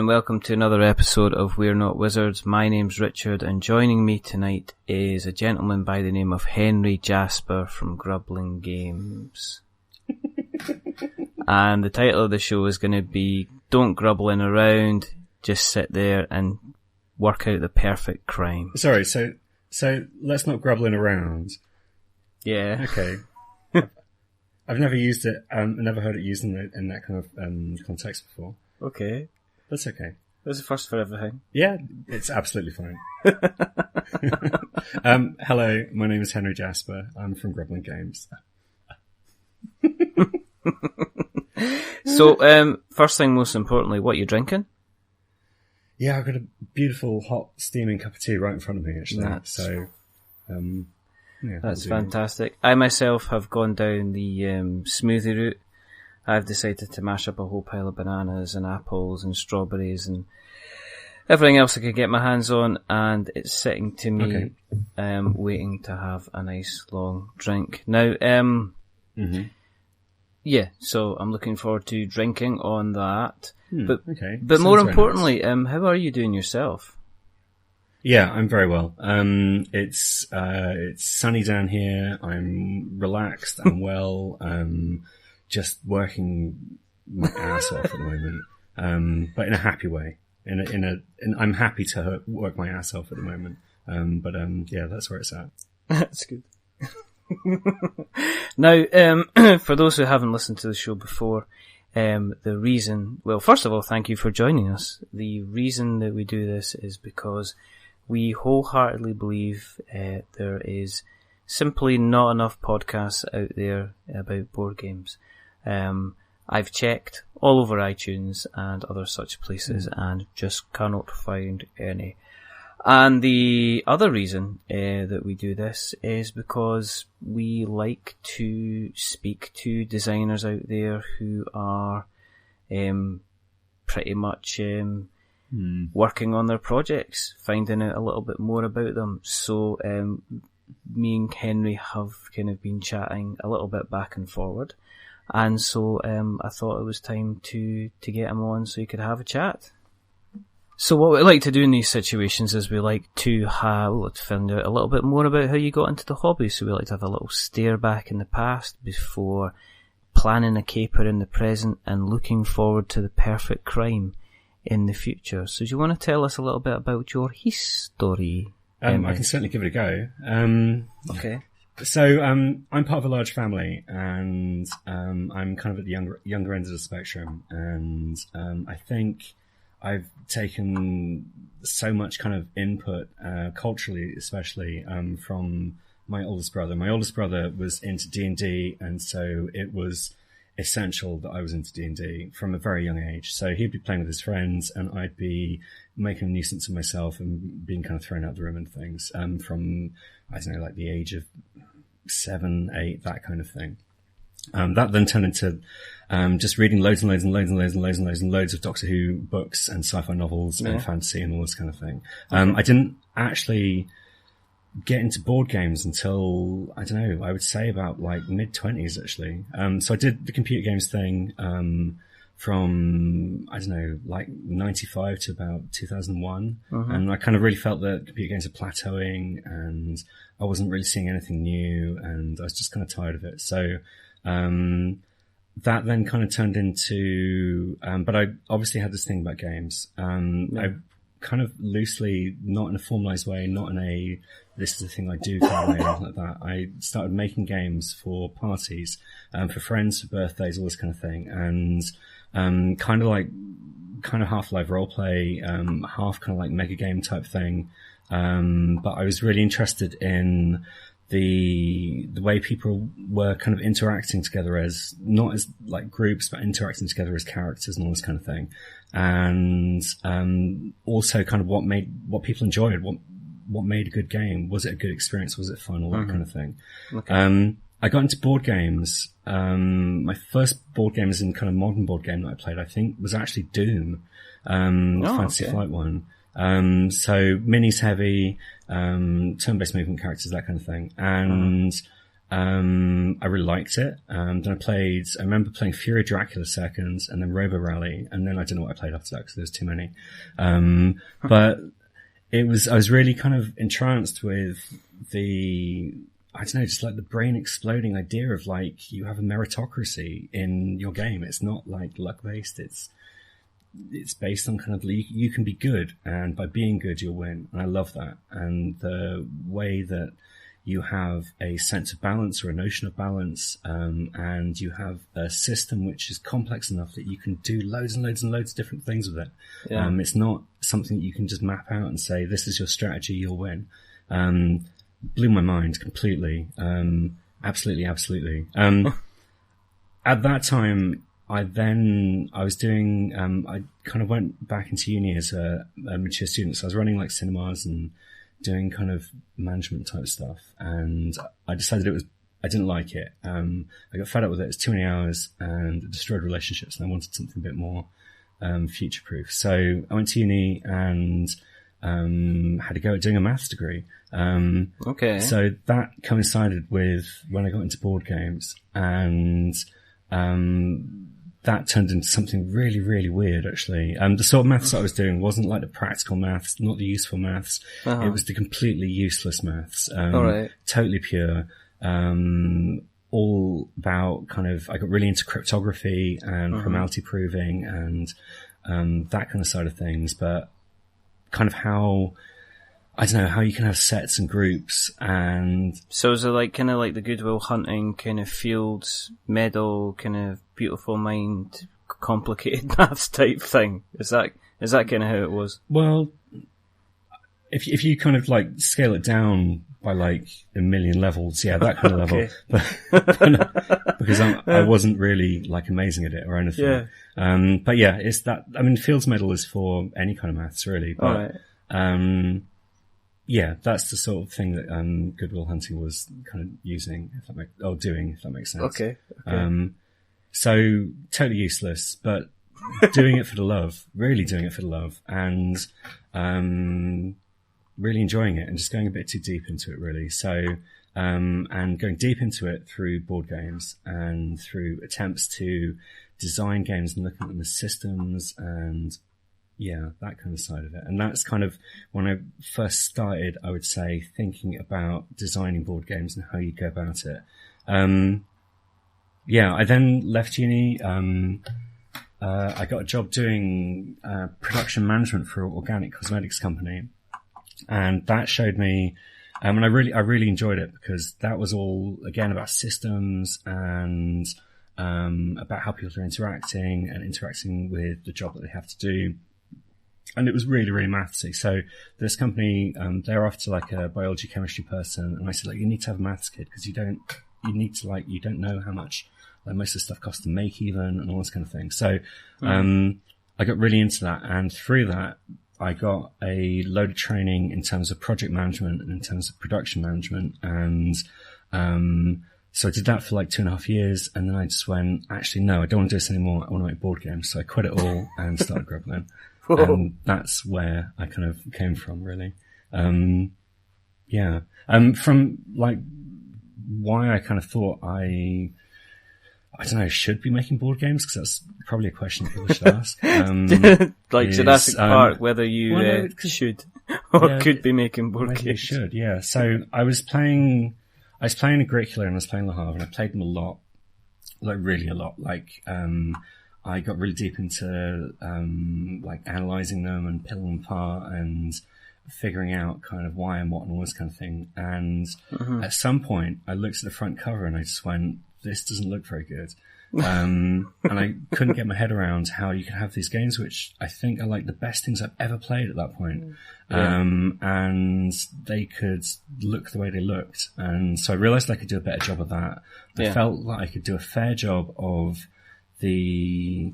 and welcome to another episode of We're Not Wizards. My name's Richard, and joining me tonight is a gentleman by the name of Henry Jasper from Grubbling Games. And the title of the show is going to be Don't Grubbling Around, just sit there and work out the perfect crime. Sorry, so let's not grubbling around. Yeah. Okay. I've never used it, never heard it used in that kind of context before. Okay. That's okay. There's a first for everything. Yeah, it's absolutely fine. Hello, my name is Henry Jasper. I'm from Grubbling Games. So, first thing, most importantly, what are you drinking? Yeah, I've got a beautiful, hot, steaming cup of tea right in front of me, actually. That's fantastic. I myself have gone down the smoothie route. I've decided to mash up a whole pile of bananas and apples and strawberries and everything else I could get my hands on, and it's sitting to me, waiting to have a nice long drink. Now, yeah, so I'm looking forward to drinking on that. But more importantly, nice. How are you doing yourself? Yeah, I'm very well. It's sunny down here. I'm relaxed. I'm well. Just working my ass off at the moment. But in a happy way. I'm happy to work my ass off at the moment. Yeah, that's where it's at. That's good. Now, for those who haven't listened to the show before, the reason, well, first of all, thank you for joining us. The reason that we do this is because we wholeheartedly believe there is simply not enough podcasts out there about board games. I've checked all over iTunes and other such places and just cannot find any. And the other reason that we do this is because we like to speak to designers out there who are pretty much working on their projects, finding out a little bit more about them. So me and Henry have kind of been chatting a little bit back and forward. And so I thought it was time to get him on so he could have a chat. So what we like to do in these situations is we like to find out a little bit more about how you got into the hobby. So we like to have a little stare back in the past before planning a caper in the present and looking forward to the perfect crime in the future. So do you want to tell us a little bit about your history? I can certainly give it a go. Okay. So I'm part of a large family, and I'm kind of at the younger end of the spectrum, and I think I've taken so much kind of input, culturally especially, from my oldest brother. My oldest brother was into D&D, and so it was essential that I was into D&D from a very young age. So he'd be playing with his friends, and I'd be making a nuisance of myself and being kind of thrown out the room and things, from, I don't know, like the age of 7, 8, that kind of thing. That then turned into just reading loads of Doctor Who books and sci-fi novels and fantasy and all this kind of thing. I didn't actually get into board games until, I don't know, I would say about like mid-20s actually. So I did the computer games thing from, I don't know, like 95 to about 2001. And I kind of really felt that computer games were plateauing and I wasn't really seeing anything new and I was just kind of tired of it. So that then kind of turned into, but I obviously had this thing about games. I kind of loosely, not in a formalized way, not in a, this is the thing I do kind of way, anything like that. I started making games for parties, for friends, for birthdays, all this kind of thing. And, kind of half-live roleplay, half kind of like mega game type thing. But I was really interested in the way people were kind of interacting together as, not as like groups, but interacting together as characters and all this kind of thing. And, also kind of what people enjoyed, what made a good game. Was it a good experience? Was it fun? All that kind of thing. Okay. I got into board games. My first board game is in kind of modern board game that I played, I think, was actually Doom, Fantasy Flight one. So minis heavy, turn-based movement characters, that kind of thing. And, I really liked it. Then I remember playing Fury Dracula second, and then Robo Rally, and then I don't know what I played after that because there was too many. But I was really kind of entranced with I don't know, just like the brain exploding idea of like, you have a meritocracy in your game. It's not like luck based. It's based on kind of, you can be good, and by being good, you'll win. And I love that. And the way that you have a sense of balance, or a notion of balance, and you have a system which is complex enough that you can do loads and loads and loads of different things with it. Yeah. It's not something that you can just map out and say, this is your strategy, you'll win. Blew my mind completely. Absolutely. At that time, I was doing, I kind of went back into uni as a mature student. So I was running like cinemas and doing kind of management type stuff. And I decided I didn't like it. I got fed up with it. It was too many hours and it destroyed relationships, and I wanted something a bit more, future proof. So I went to uni and, had to go at doing a maths degree. Okay. So that coincided with when I got into board games, and, that turned into something really, really weird, actually. The sort of maths I was doing wasn't like the practical maths, not the useful maths. Uh-huh. It was the completely useless maths. All right. Totally pure. All about kind of, I got really into cryptography and chromality proving and, that kind of side of things, but kind of how you can have sets and groups. And so is it like kind of like the Good Will Hunting kind of Fields Medal kind of beautiful mind complicated maths type thing? Is that kind of how it was? Well, if you kind of like scale it down by like a million levels, yeah, that kind of level. But because I wasn't really like amazing at it or anything. Yeah. But yeah, it's that. I mean, Fields Medal is for any kind of maths, really. But yeah, that's the sort of thing that Good Will Hunting was kind of using, if that makes sense. Okay. So totally useless, but doing it for the love, really doing it for the love, and really enjoying it, and just going a bit too deep into it, really. So and going deep into it through board games and through attempts to design games and looking at them as systems and yeah, that kind of side of it. And that's kind of when I first started, I would say, thinking about designing board games and how you go about it. Yeah, I then left uni. I got a job doing production management for an organic cosmetics company, and that showed me. And I really enjoyed it because that was all again about systems and about how people are interacting with the job that they have to do. And it was really, really mathsy. So this company, they're after like a biology, chemistry person. And I said, like, you need to have a maths kid because you don't know how much like most of the stuff costs to make even and all this kind of thing. So, I got really into that. And through that, I got a load of training in terms of project management and in terms of production management. And, so I did that for like 2.5 years. And then I just went, actually, no, I don't want to do this anymore. I want to make board games. So I quit it all and started Grubland. And that's where I kind of came from, really. Yeah. From like why I kind of thought I don't know, should be making board games, because that's probably a question people should ask. Like Jurassic Park, whether you should or could be making board games. You should, yeah. So I was playing Agricola and I was playing Le Havre, and I played them a lot, like really a lot. Like, I got really deep into, like analyzing them and pulling them apart and figuring out kind of why and what and all this kind of thing. And at some point I looked at the front cover and I just went, this doesn't look very good. And I couldn't get my head around how you can have these games, which I think are like the best things I've ever played at that point. And they could look the way they looked. And so I realized I could do a better job of that. I felt like I could do a fair job of a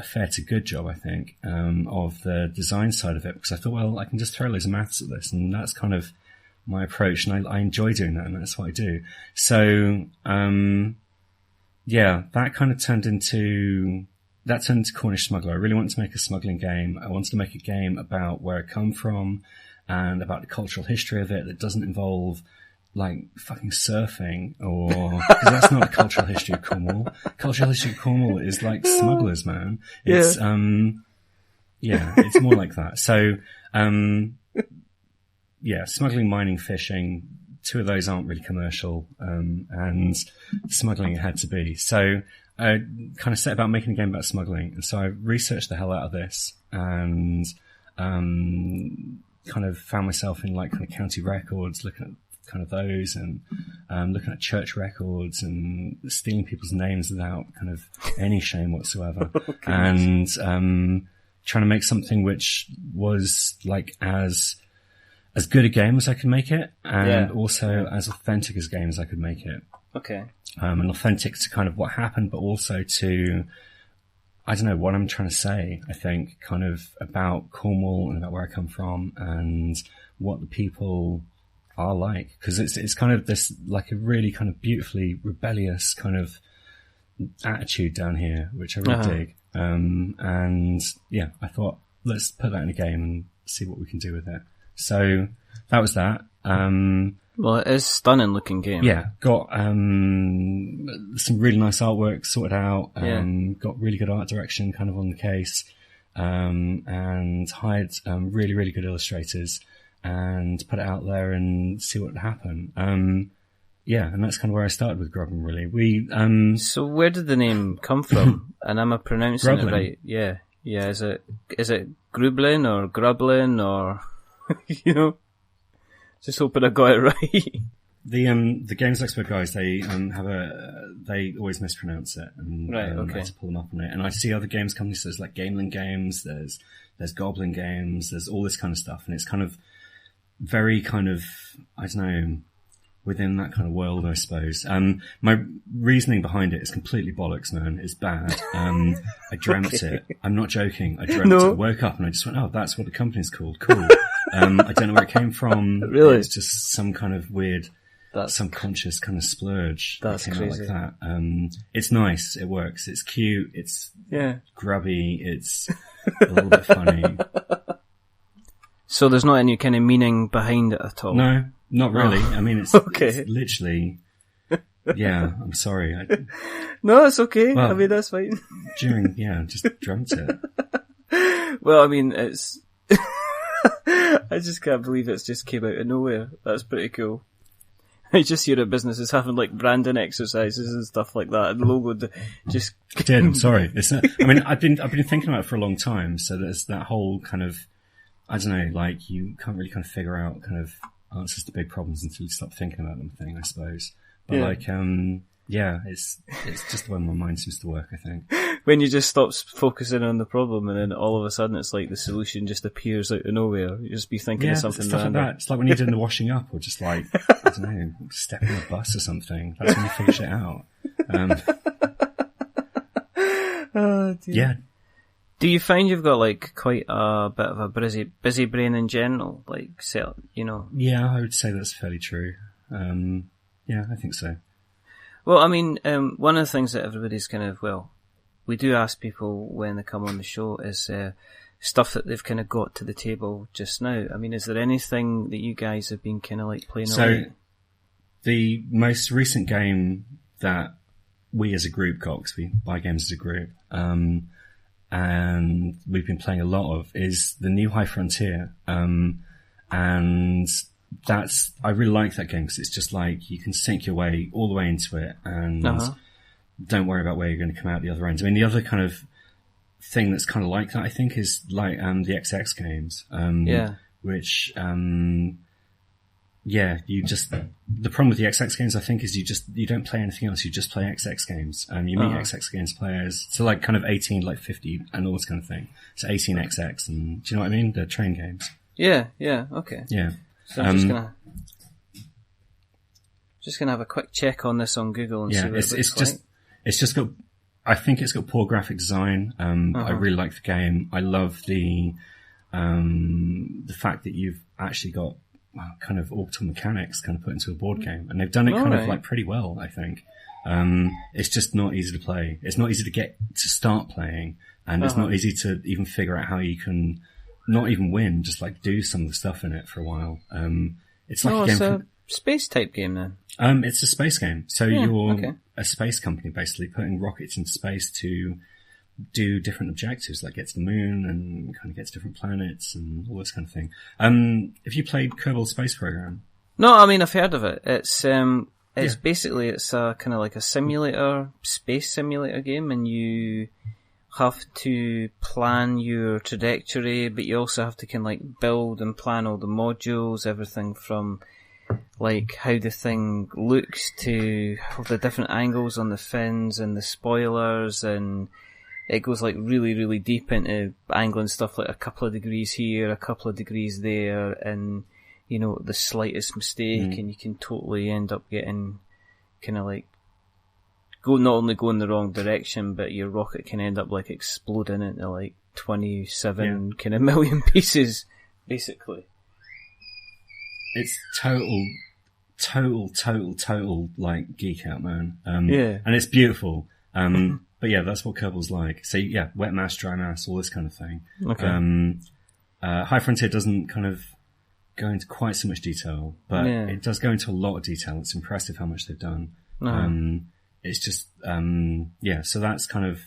fair to good job, I think, of the design side of it, because I thought, well, I can just throw loads of maths at this, and that's kind of my approach, and I enjoy doing that, and that's what I do. So, yeah, that kind of turned into Cornish Smuggler. I really wanted to make a smuggling game. I wanted to make a game about where I come from and about the cultural history of it that doesn't involve like fucking surfing, or because that's not a cultural history of Cornwall. Cultural history of Cornwall is like smugglers, man. It's it's more like that. So smuggling, mining, fishing. 2 of those aren't really commercial, and smuggling it had to be. So I kind of set about making a game about smuggling, and so I researched the hell out of this, and kind of found myself in like kind of county records, looking at kind of those, and looking at church records and stealing people's names without kind of any shame whatsoever, and trying to make something which was like as good a game as I could make it, and also as authentic as game as I could make it. Okay. And authentic to kind of what happened, but also to, I don't know, what I'm trying to say, I think, kind of about Cornwall and about where I come from and what the people are like. Because it's kind of this, like a really kind of beautifully rebellious kind of attitude down here, which I really dig. And yeah, I thought, let's put that in a game and see what we can do with it. So that was that. Well, it is stunning looking game. Yeah, got some really nice artwork sorted out. Got really good art direction kind of on the case, and hired really, really good illustrators and put it out there and see what would happen. And that's kind of where I started with Grublin, really. So where did the name come from? And am I pronouncing Grublin. it right? Yeah. Is it Grublin or Grublin or you know? Just hoping I got it right. The Games Expo guys, they they always mispronounce it, and I have to pull them up on it. And I see other games companies, there's like Gamelin Games, there's Goblin Games, there's all this kind of stuff, and it's kind of very kind of, I don't know, within that kind of world, I suppose. My reasoning behind it is completely bollocks, man. It's bad. I dreamt it. I'm not joking. I dreamt it. I woke up and I just went, oh, that's what the company's called. Cool. I don't know where it came from. Really? It's just some kind of weird, subconscious kind of splurge. That's that came crazy. out like that. It's nice. It works. It's cute. It's grubby. It's a little bit funny. So there's not any kind of meaning behind it at all? No, not really. I mean, it's literally... Yeah, I'm sorry. No, it's okay. Well, I mean, that's fine. Just dreamt it. Well, I mean, it's... I just can't believe it's just came out of nowhere. That's pretty cool. I just hear of businesses having like branding exercises and stuff like that, and the logo just... I did, I'm sorry. I mean, I've been thinking about it for a long time, so there's that whole kind of, I don't know, like you can't really kind of figure out kind of answers to big problems until you stop thinking about them thing, I suppose. But it's just the way my mind seems to work, I think. When you just stop focusing on the problem and then all of a sudden it's like the solution just appears out of nowhere. You just be thinking of something stuff random. like that. It's like when you're doing the washing up or just like, I don't know, stepping on a bus or something. That's when you figure shit out. Oh, dear. Yeah. Do you find you've got like quite a bit of a busy brain in general? Like, you know? Yeah, I would say that's fairly true. Yeah, I think so. Well, I mean, one of the things that everybody's kind of, we do ask people when they come on the show is stuff that they've kind of got to the table just now. I mean, is there anything that you guys have been kind of like playing away? So, the most recent game that we as a group got, because we buy games as a group, and we've been playing a lot of, is the new High Frontier. And I really like that game because it's just like you can sink your way all the way into it and don't worry about where you're going to come out the other end. I mean, the other kind of thing that's kind of like that, I think, is like the XX games. Which, the problem with the XX games, I think, is you don't play anything else. You just play XX games. You meet XX games players. So like kind of 18, like 50 and all this kind of thing. So 18XX and, do you know what I mean? The train games. Yeah, okay. Yeah. So I'm just gonna have a quick check on this on Google and see what it's just got, I think it's got poor graphic design. I really like the game. I love the fact that you've actually got kind of orbital mechanics kind of put into a board game, and they've done it kind of like pretty well, I think. It's just not easy to play. It's not easy to get to start playing, and it's not easy to even figure out how you can not even win, just like do some of the stuff in it for a while. It's like a game space type game then? It's a space game. So you're a space company basically putting rockets into space to do different objectives, like get to the moon and kind of get to different planets and all this kind of thing. Have you played Kerbal Space Program? No, I mean, I've heard of it. It's basically, it's a kind of like a simulator, space simulator game, and you have to plan your trajectory, but you also have to kind of like build and plan all the modules, everything from like how the thing looks to the different angles on the fins and the spoilers, and it goes like really, really deep into angling stuff like a couple of degrees here, a couple of degrees there, and you know, the slightest mistake and you can totally end up getting kind of like not only go in the wrong direction, but your rocket can end up like exploding into like 27 kind of million pieces, basically. It's total like geek out, man. And it's beautiful. But yeah, that's what Kerbal's like. So yeah, wet mass, dry mass, all this kind of thing. Okay. High Frontier doesn't kind of go into quite so much detail, but it does go into a lot of detail. It's impressive how much they've done. It's just, so that's kind of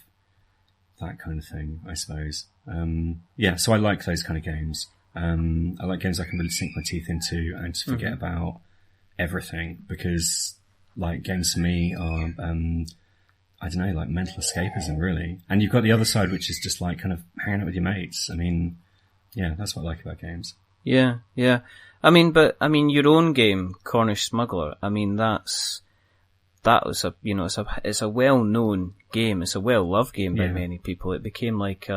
that kind of thing, I suppose. So I like those kind of games. I like games I can really sink my teeth into and just forget about everything, because like games for me are, I don't know, like mental escapism really. And you've got the other side, which is just like kind of hanging out with your mates. I mean, yeah, that's what I like about games. Yeah. I mean, your own game, Cornish Smuggler, I mean, it's a well-known game. It's a well-loved game by many people. It became like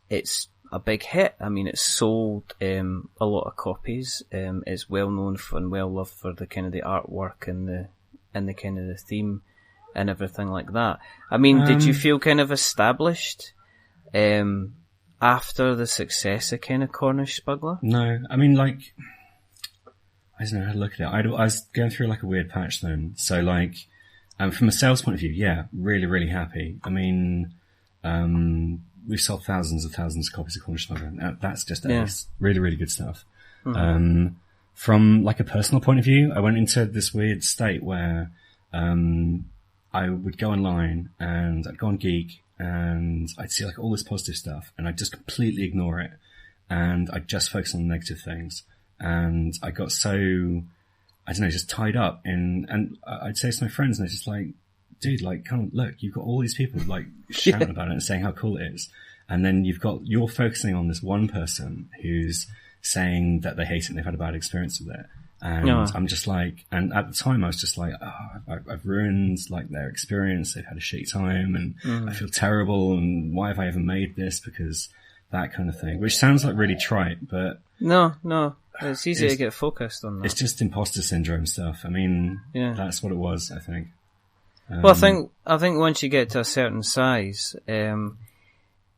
it's a big hit. I mean, it's sold a lot of copies. It's well known for and well loved for the kind of the artwork and the kind of the theme and everything like that. I mean, did you feel kind of established after the success of kind of Cornish Smuggler? No, I mean, like, I don't know how to look at it. I was going through like a weird patch then. So like, from a sales point of view, yeah, really, really happy. I mean, we've sold thousands of copies of Cornish Smuggler. That's just really, really good stuff. From like a personal point of view, I went into this weird state where, I would go online and I'd go on Geek and I'd see like all this positive stuff and I'd just completely ignore it. And I'd just focus on the negative things. And I got so, I don't know, just tied up in, and I'd say to my friends, and they're just like, dude, like, come on, look, you've got all these people like shouting about it and saying how cool it is. And then you're focusing on this one person who's saying that they hate it and they've had a bad experience with it. And I'm just like, and at the time I was just like, I've ruined like their experience. They've had a shitty time and I feel terrible. And why have I ever made this? Because that kind of thing, which sounds like really trite, but no. It's easy to get focused on that. It's just imposter syndrome stuff. I mean, that's what it was, I think. Well, I think once you get to a certain size,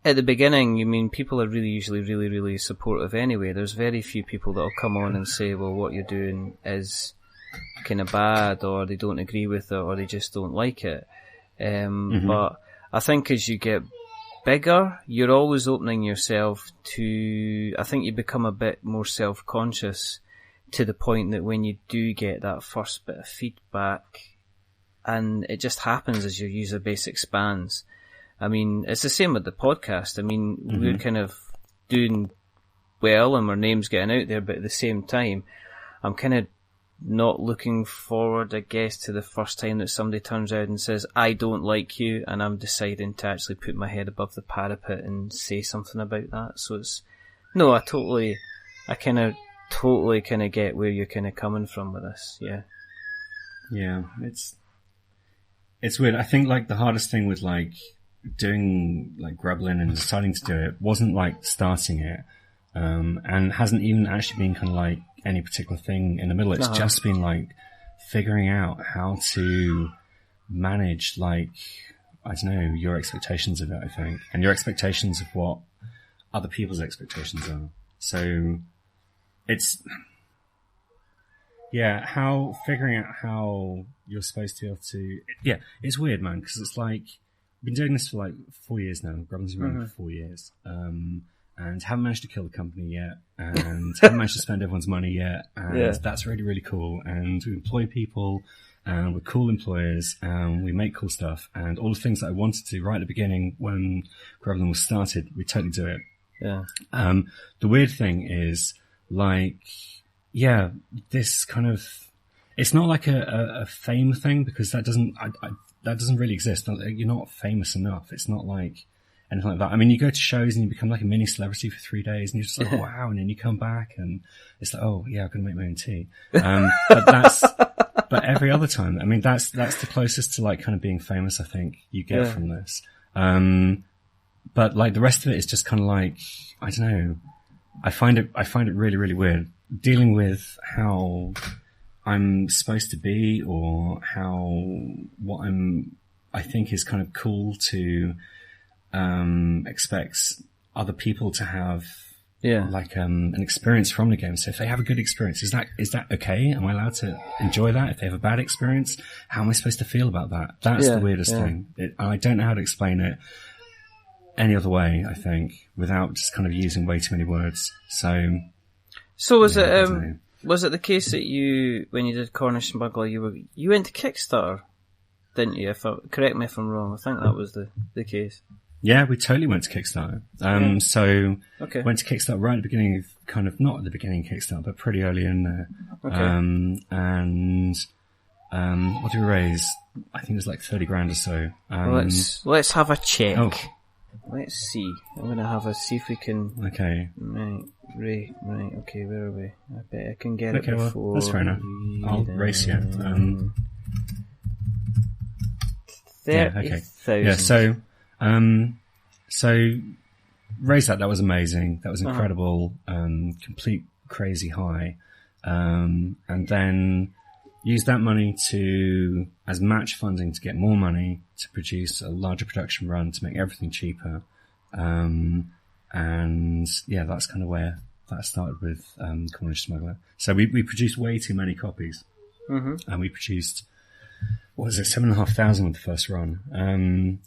at the beginning, you mean people are usually really, really supportive anyway. There's very few people that'll come on and say, well, what you're doing is kind of bad, or they don't agree with it, or they just don't like it. But I think as you get bigger, you're always opening yourself to, I think you become a bit more self-conscious to the point that when you do get that first bit of feedback, and it just happens as your user base expands. I mean, it's the same with the podcast. I mean, we're kind of doing well and our name's getting out there, but at the same time, I'm kind of not looking forward, I guess, to the first time that somebody turns out and says, I don't like you, and I'm deciding to actually put my head above the parapet and say something about that. So I kind of totally get where you're kind of coming from with this. Yeah. Yeah, it's weird. I think like the hardest thing with like doing like Grublin and deciding to do it wasn't like starting it, and hasn't even actually been kind of like any particular thing in the middle. It's just been like figuring out how to manage like, I don't know, your expectations of it, I think, and your expectations of what other people's expectations are. So it's, figuring out how you're supposed to be able to, it's weird, man, because it's like, I've been doing this for like 4 years now. Grublin's been running for 4 years. And and haven't managed to kill the company yet, and haven't managed to spend everyone's money yet, and that's really, really cool. And we employ people, and we're cool employers, and we make cool stuff, and all the things that I wanted to right at the beginning when Gravelin was started, we totally do it. Yeah. The weird thing is, like, yeah, this kind of, it's not like a fame thing, because that doesn't really exist. You're not famous enough. It's not like anything like that. I mean, you go to shows and you become like a mini celebrity for 3 days, and you're just like, wow, and then you come back and it's like, oh yeah, I'm gonna make my own tea. But every other time, I mean, that's the closest to like kind of being famous I think you get from this. But like the rest of it is just kind of like, I don't know. I find it really, really weird dealing with how I'm supposed to be, or what I think is kind of cool to expect other people to have like an experience from the game. So if they have a good experience, is that okay? Am I allowed to enjoy that? If they have a bad experience, how am I supposed to feel about that? That's the weirdest thing. I don't know how to explain it any other way, I think, without just kind of using way too many words. So was it the case that when you did Cornish Smuggler, you went to Kickstarter, didn't you? Correct me if I'm wrong. I think that was the case. Yeah, we totally went to Kickstarter. So went to Kickstarter right at the beginning of, kind of, not at the beginning of Kickstarter, but pretty early in there. What did we raise? I think it was like 30 grand or so. Let's have a check. Oh. Let's see. I'm gonna see if we can. Okay. Right. Okay, where are we? I bet I can get it before. Well, that's fair enough. I'll race you. 30,000. Yeah. So raised that. That was amazing. That was incredible. Complete crazy high. And then use that money as match funding to get more money to produce a larger production run to make everything cheaper. And yeah, that's kind of where that started with Cornish Smuggler. So we produced way too many copies. And we produced, 7,500 with the first run. And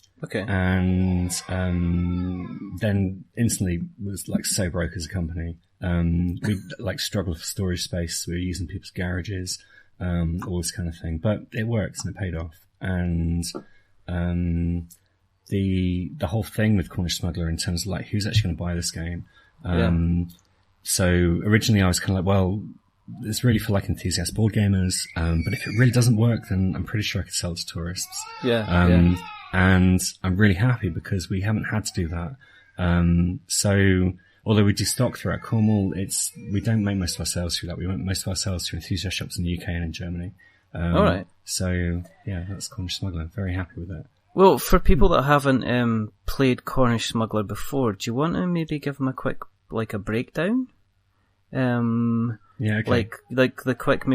then instantly was like so broke as a company. We like struggled for storage space. We were using people's garages. All this kind of thing, but it worked and it paid off. And the whole thing with Cornish Smuggler in terms of like who's actually going to buy this game. So originally I was kind of like, well, it's really for like enthusiast board gamers, but if it really doesn't work, then I'm pretty sure I could sell it to tourists. And I'm really happy because we haven't had to do that. So although we do stock throughout Cornwall, we don't make most of our sales through that. We make most of our sales through enthusiast shops in the UK and in Germany. All right. So yeah, that's Cornish Smuggler. Very happy with it. Well, for people that haven't played Cornish Smuggler before, do you want to maybe give them a quick, like, a breakdown? Yeah, okay. Like the quick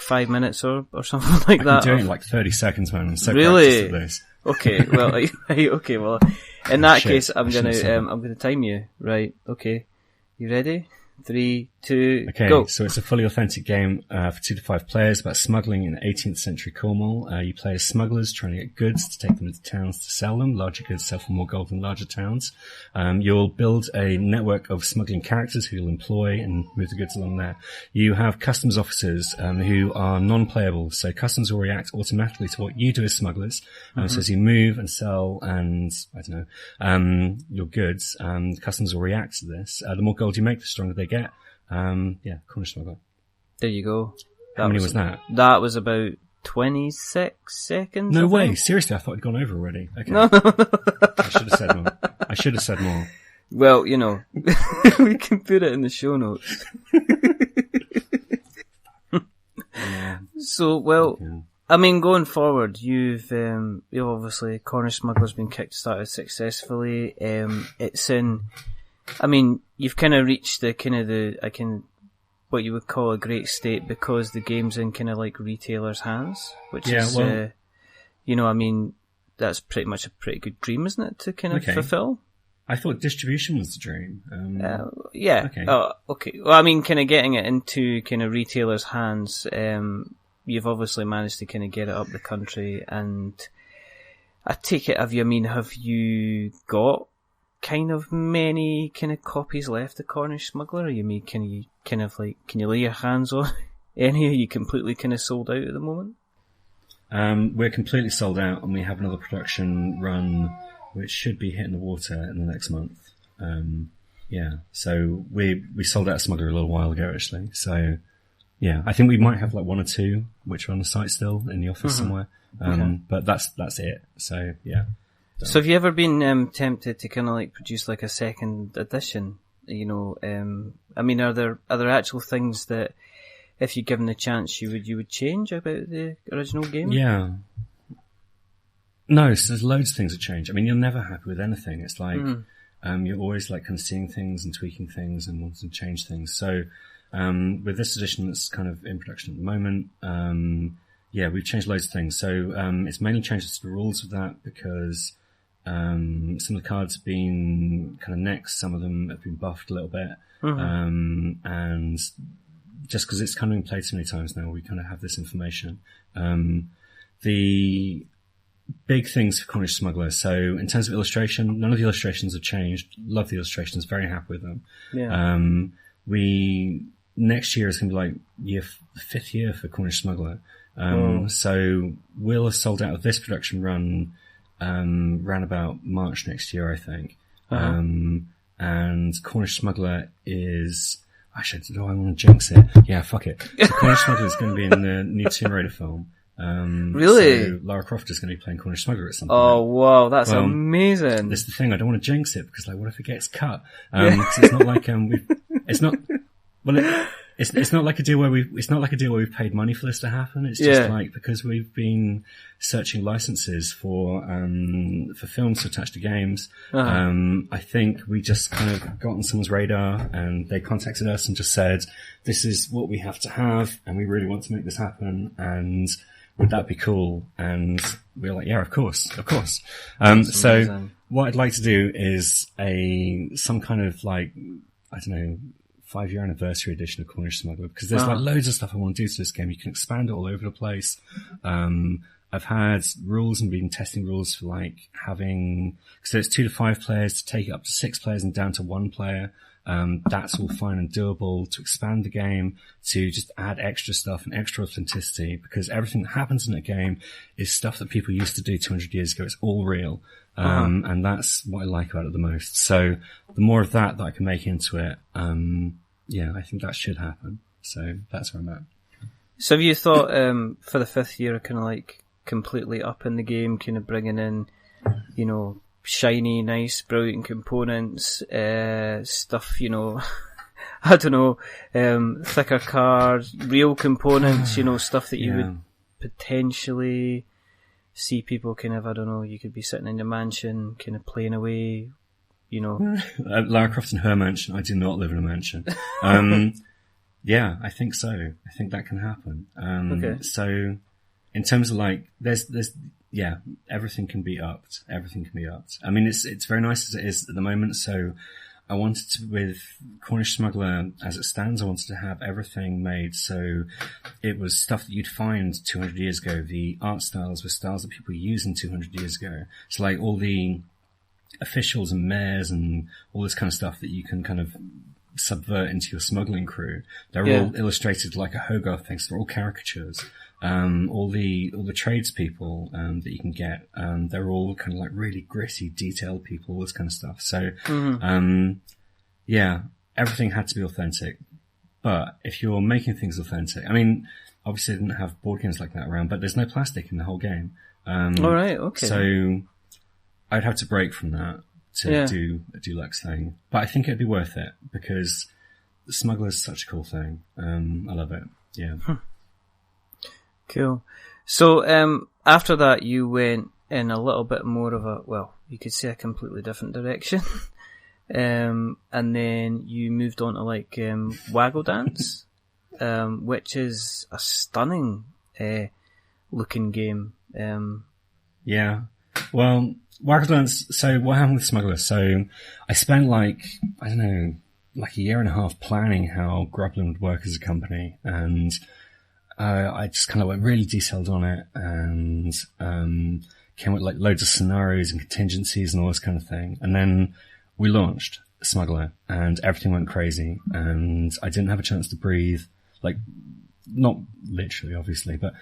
5 minutes or something like that. I can do it in like 30 seconds, man. I'm so really? practiced at this. Okay, well, okay, well, in that case, I'm gonna time you. Right, okay. You ready? 3, 2, go. So it's a fully authentic game for 2 to 5 players about smuggling in 18th century Cornwall. You play as smugglers trying to get goods to take them into towns to sell them. Larger goods sell for more gold in larger towns. You'll build a network of smuggling characters who you'll employ and move the goods along there. You have customs officers who are non-playable, so customs will react automatically to what you do as smugglers. So as you move and sell and, I don't know, your goods, customs will react to this. The more gold you make, the stronger they get. Cornish Smuggler. There you go. How many was that? That was about 26 seconds. No way. Seriously, I thought it'd gone over already. Okay. No. I should have said more. Well, you know, we can put it in the show notes. So, well, I mean, going forward, you've obviously Cornish Smuggler's been kickstarted successfully. You've kind of reached what you would call a great state because the game's in kind of like retailers' hands, which is, that's pretty much a pretty good dream, isn't it, to kind of fulfill? I thought distribution was the dream. Yeah. Okay. Oh, okay. Well, I mean, kind of getting it into kind of retailers' hands, you've obviously managed to kind of get it up the country, and I take it, have you got kind of many kind of copies left of Cornish Smuggler? Can you lay your hands on any? Are you completely kind of sold out at the moment? We're completely sold out, and we have another production run which should be hitting the water in the next month. So we sold out Smuggler a little while ago, actually. So yeah, I think we might have like one or two which are on the site still in the office somewhere. But that's it. So yeah. So have you ever been tempted to kind of like produce like a second edition? You know, I mean, are there actual things that, if you're given the chance, you would change about the original game? Yeah. No, so there's loads of things that change. I mean, you're never happy with anything. It's like, you're always like kind of seeing things and tweaking things and wanting to change things. So, with this edition that's kind of in production at the moment, we've changed loads of things. So, it's mainly changes to the rules of that because, some of the cards have been kind of nixed, some of them have been buffed a little bit. And just because it's kind of been played so many times now, we kind of have this information. The big things for Cornish Smuggler. So in terms of illustration, none of the illustrations have changed. Love the illustrations, very happy with them. Yeah. Next year is going to be like the fifth year for Cornish Smuggler. So we'll have sold out of this production run, around about March next year, I think. And Cornish Smuggler is, actually, do I want to jinx it? Yeah, fuck it. So Cornish Smuggler is going to be in the new Tomb Raider film. Really? So Lara Croft is going to be playing Cornish Smuggler at some point. Oh, wow, that's amazing. That's the thing, I don't want to jinx it, because like, what if it gets cut? Cause it's not like, it's not like a deal where we've paid money for this to happen. It's just like, because we've been searching licenses for films to attach to games. I think we just kind of got on someone's radar and they contacted us and just said, this is what we have to have and we really want to make this happen, and would that be cool? And we were like, yeah, of course. So what I'd like to do is some kind of like, I don't know, 5-year anniversary edition of Cornish Smuggler, because there's like loads of stuff I want to do to this game. You can expand it all over the place. I've had rules and been testing rules for like having, so it's 2 to 5 players, to take it up to 6 players and down to 1 player. That's all fine and doable. To expand the game, to just add extra stuff and extra authenticity, because everything that happens in a game is stuff that people used to do 200 years ago. It's all real. And that's what I like about it the most. So the more of that I can make into it, I think that should happen. So that's where I'm at. So have you thought, for the 5th year, kind of like completely up in the game, kind of bringing in, you know, shiny, nice, brilliant components, stuff, you know, I don't know, thicker cards, real components, you know, stuff that you would potentially see people kind of, I don't know, you could be sitting in your mansion, kind of playing away, you know. Lara Croft in her mansion. I do not live in a mansion. Yeah, I think so. I think that can happen. Okay. So in terms of like, everything can be upped. Everything can be upped. I mean, it's very nice as it is at the moment. So I wanted to, with Cornish Smuggler as it stands, I wanted to have everything made so it was stuff that you'd find 200 years ago. The art styles were styles that people used in 200 years ago. So like all the officials and mayors and all this kind of stuff that you can kind of subvert into your smuggling crew. They're all illustrated like a Hogarth thing. So they're all caricatures. All the tradespeople, that you can get, they're all kind of like really gritty, detailed people, all this kind of stuff. So, everything had to be authentic. But if you're making things authentic, I mean, obviously I didn't have board games like that around, but there's no plastic in the whole game. All right, okay. So I'd have to break from that to do a deluxe thing. But I think it'd be worth it because the Smuggler's such a cool thing. I love it. Yeah. Cool. So, after that, you went in a little bit more of a, well, you could say a completely different direction. And then you moved on to like, Waggle Dance, which is a stunning, looking game. Yeah. Well, Waggle Dance, so what happened with Smuggler? So I spent like, I don't know, like a year and a half planning how Grublin would work as a company, and I just kind of went really detailed on it and came with like loads of scenarios and contingencies and all this kind of thing. And then we launched Smuggler, and everything went crazy, and I didn't have a chance to breathe, like, not literally, obviously, but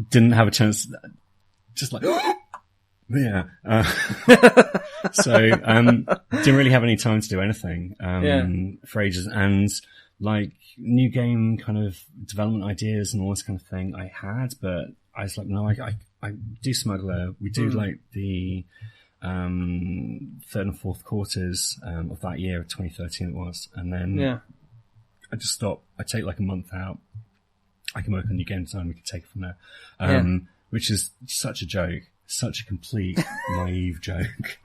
didn't have a chance, just like, yeah. So didn't really have any time to do anything for ages, and like new game kind of development ideas and all this kind of thing I had, but I was like, no, I do Smuggler. We do like the third and fourth quarters of that year, of 2013 it was, and then I just stopped. I take like a month out. I can work on new game design. We can take it from there, which is such a joke, such a complete naive joke.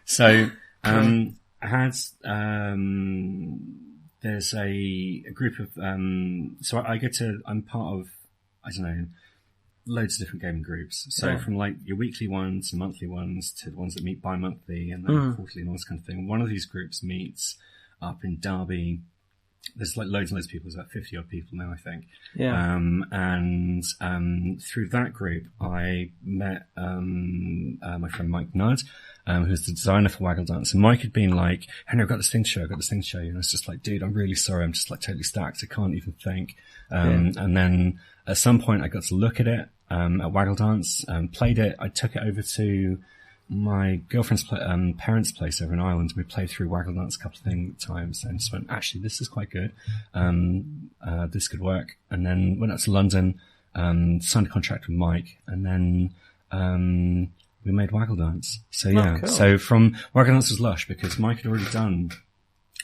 So I had there's a group of so I'm part of, I don't know, loads of different gaming groups. So from like your weekly ones to monthly ones to the ones that meet bi-monthly and then quarterly and all this kind of thing. One of these groups meets up in Derby. There's like loads and loads of people. There's about 50 odd people now, I think. Yeah. And through that group, I met my friend Mike Nudd, who's the designer for Waggle Dance. And Mike had been like, Henry, I've got this thing to show you. And I was just like, dude, I'm really sorry. I'm just like totally stacked. I can't even think. And then at some point I got to look at it, at Waggle Dance, played it. I took it over to my girlfriend's parents' place over in Ireland. We played through Waggle Dance a couple of times and just went, actually, this is quite good. This could work. And then went up to London, signed a contract with Mike, and then we made Waggle Dance. So yeah, cool. So from Waggle Dance was lush because Mike had already done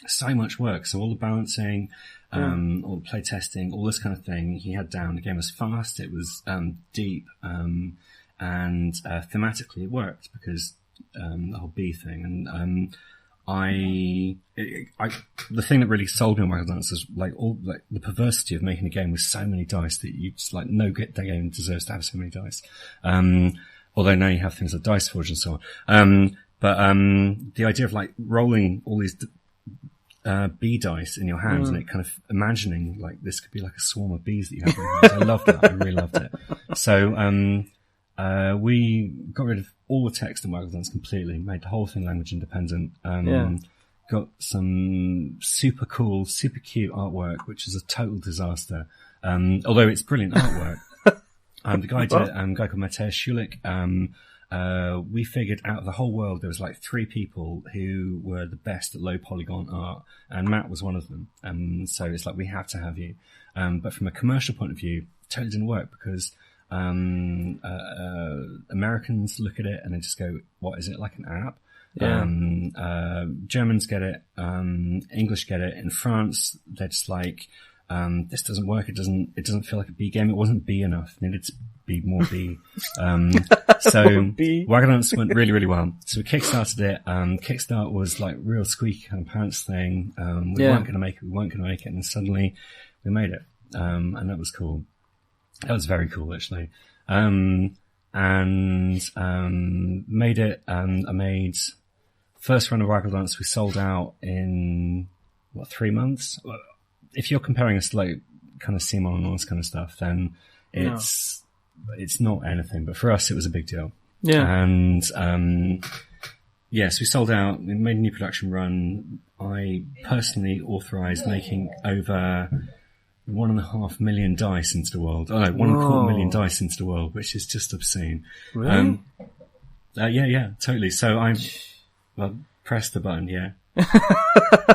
so much work. So all the balancing, all the play testing, all this kind of thing he had down. The game was fast. It was deep. And thematically it worked because the whole bee thing. And the thing that really sold me on Waggle Dance was like the perversity of making a game with so many dice that you just like, no game deserves to have so many dice. Although now you have things like Dice Forge and so on. But the idea of like rolling all these bee dice in your hands and it kind of imagining like this could be like a swarm of bees that you have in your hands. I loved that. I really loved it. So we got rid of all the text in Waggle Dance completely, made the whole thing language independent, got some super cool, super cute artwork, which is a total disaster. Although it's brilliant artwork. The guy did it, a guy called Mateusz Schulich. We figured out of the whole world there was like 3 people who were the best at low polygon art, and Matt was one of them. So it's like, we have to have you. But from a commercial point of view, totally didn't work because Americans look at it and they just go, what is it, like an app? Germans get it, English get it. In France, they're just like, this doesn't work. It doesn't feel like a bee game. It wasn't bee enough. It needed to be more bee. So Waggle Dance went really, really well. So we kickstarted it. Kickstart was like real squeaky kind of parents thing. We weren't going to make it. And then suddenly we made it. And that was cool. That was very cool, actually. Made it. I made first run of Waggle Dance. We sold out in 3 months. If you're comparing us to like kind of CMON and all this kind of stuff, then it's not anything. But for us, it was a big deal. Yeah. And yes, we sold out. We made a new production run. I personally authorized making over 1.5 million dice into the world. Oh no, 1.25 million dice into the world, which is just obscene. Really? Yeah, totally. So press the button, yeah.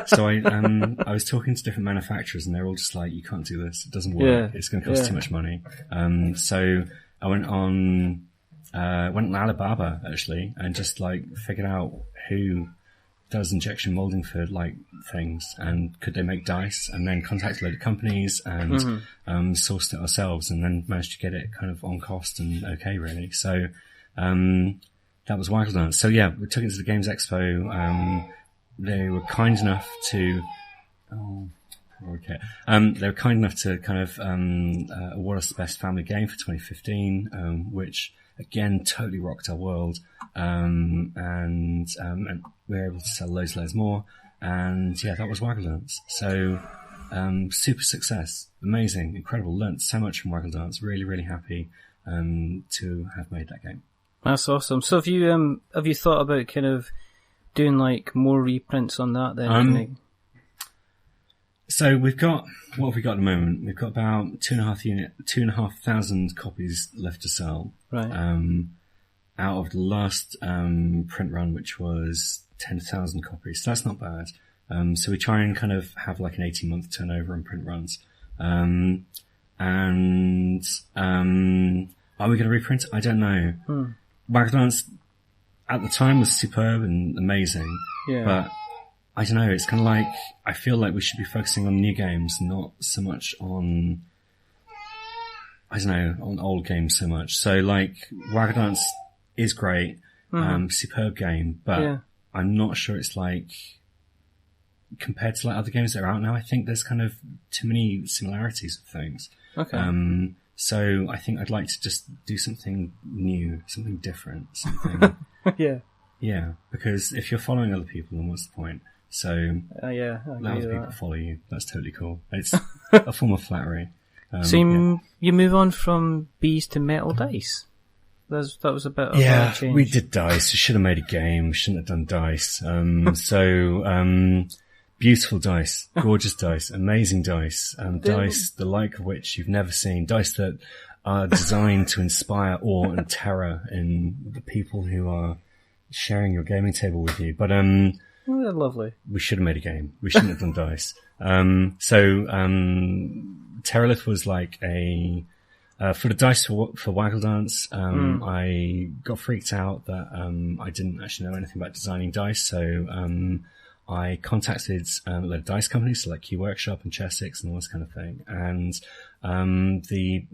So I was talking to different manufacturers and they're all just like, you can't do this. It doesn't work. It's going to cost too much money. So I went on Alibaba actually and just like figured out who does injection molding for like things and could they make dice, and then contacted a load of companies and sourced it ourselves and then managed to get it kind of on cost and okay really. So that was Waggle Dance. So yeah, we took it to the Games Expo. They were kind enough to they were kind enough to kind of award us the best family game for 2015, which again totally rocked our world. And we were able to sell loads more. And yeah, that was Waggle Dance. So super success, amazing, incredible. Learnt so much from Waggle Dance. Really, really happy to have made that game. That's awesome. So have you thought about kind of doing like more reprints on that then? So we've got, what have we got at the moment? We've got about 2,500 copies left to sell. Right. Out of the last print run, which was 10,000 copies. So that's not bad. So we try and kind of have like an 18-month turnover on print runs. Are we going to reprint? I don't know. Waggledance at the time was superb and amazing. Yeah. But I don't know, it's kind of like, I feel like we should be focusing on new games, not so much on, I don't know, on old games so much. So like, Waggledance is great, superb game, but I'm not sure it's like, compared to like other games that are out now, I think there's kind of too many similarities of things. Okay. So I think I'd like to just do something new, something different, something. Yeah, because if you're following other people, then what's the point? So let other people follow you. That's totally cool. It's a form of flattery. So you move on from bees to metal dice. That was a bit of a change. We did dice. We should have made a game. Shouldn't have done dice. Beautiful dice, gorgeous dice, amazing dice, dice the like of which you've never seen. Dice that are designed to inspire awe and terror in the people who are sharing your gaming table with you. But they're lovely. We should have made a game. We shouldn't have done dice. Terralith was like for the dice for Waggledance, I got freaked out that I didn't actually know anything about designing dice, so I contacted a lot of dice companies, so like Key Workshop and Chessex and all this kind of thing. And the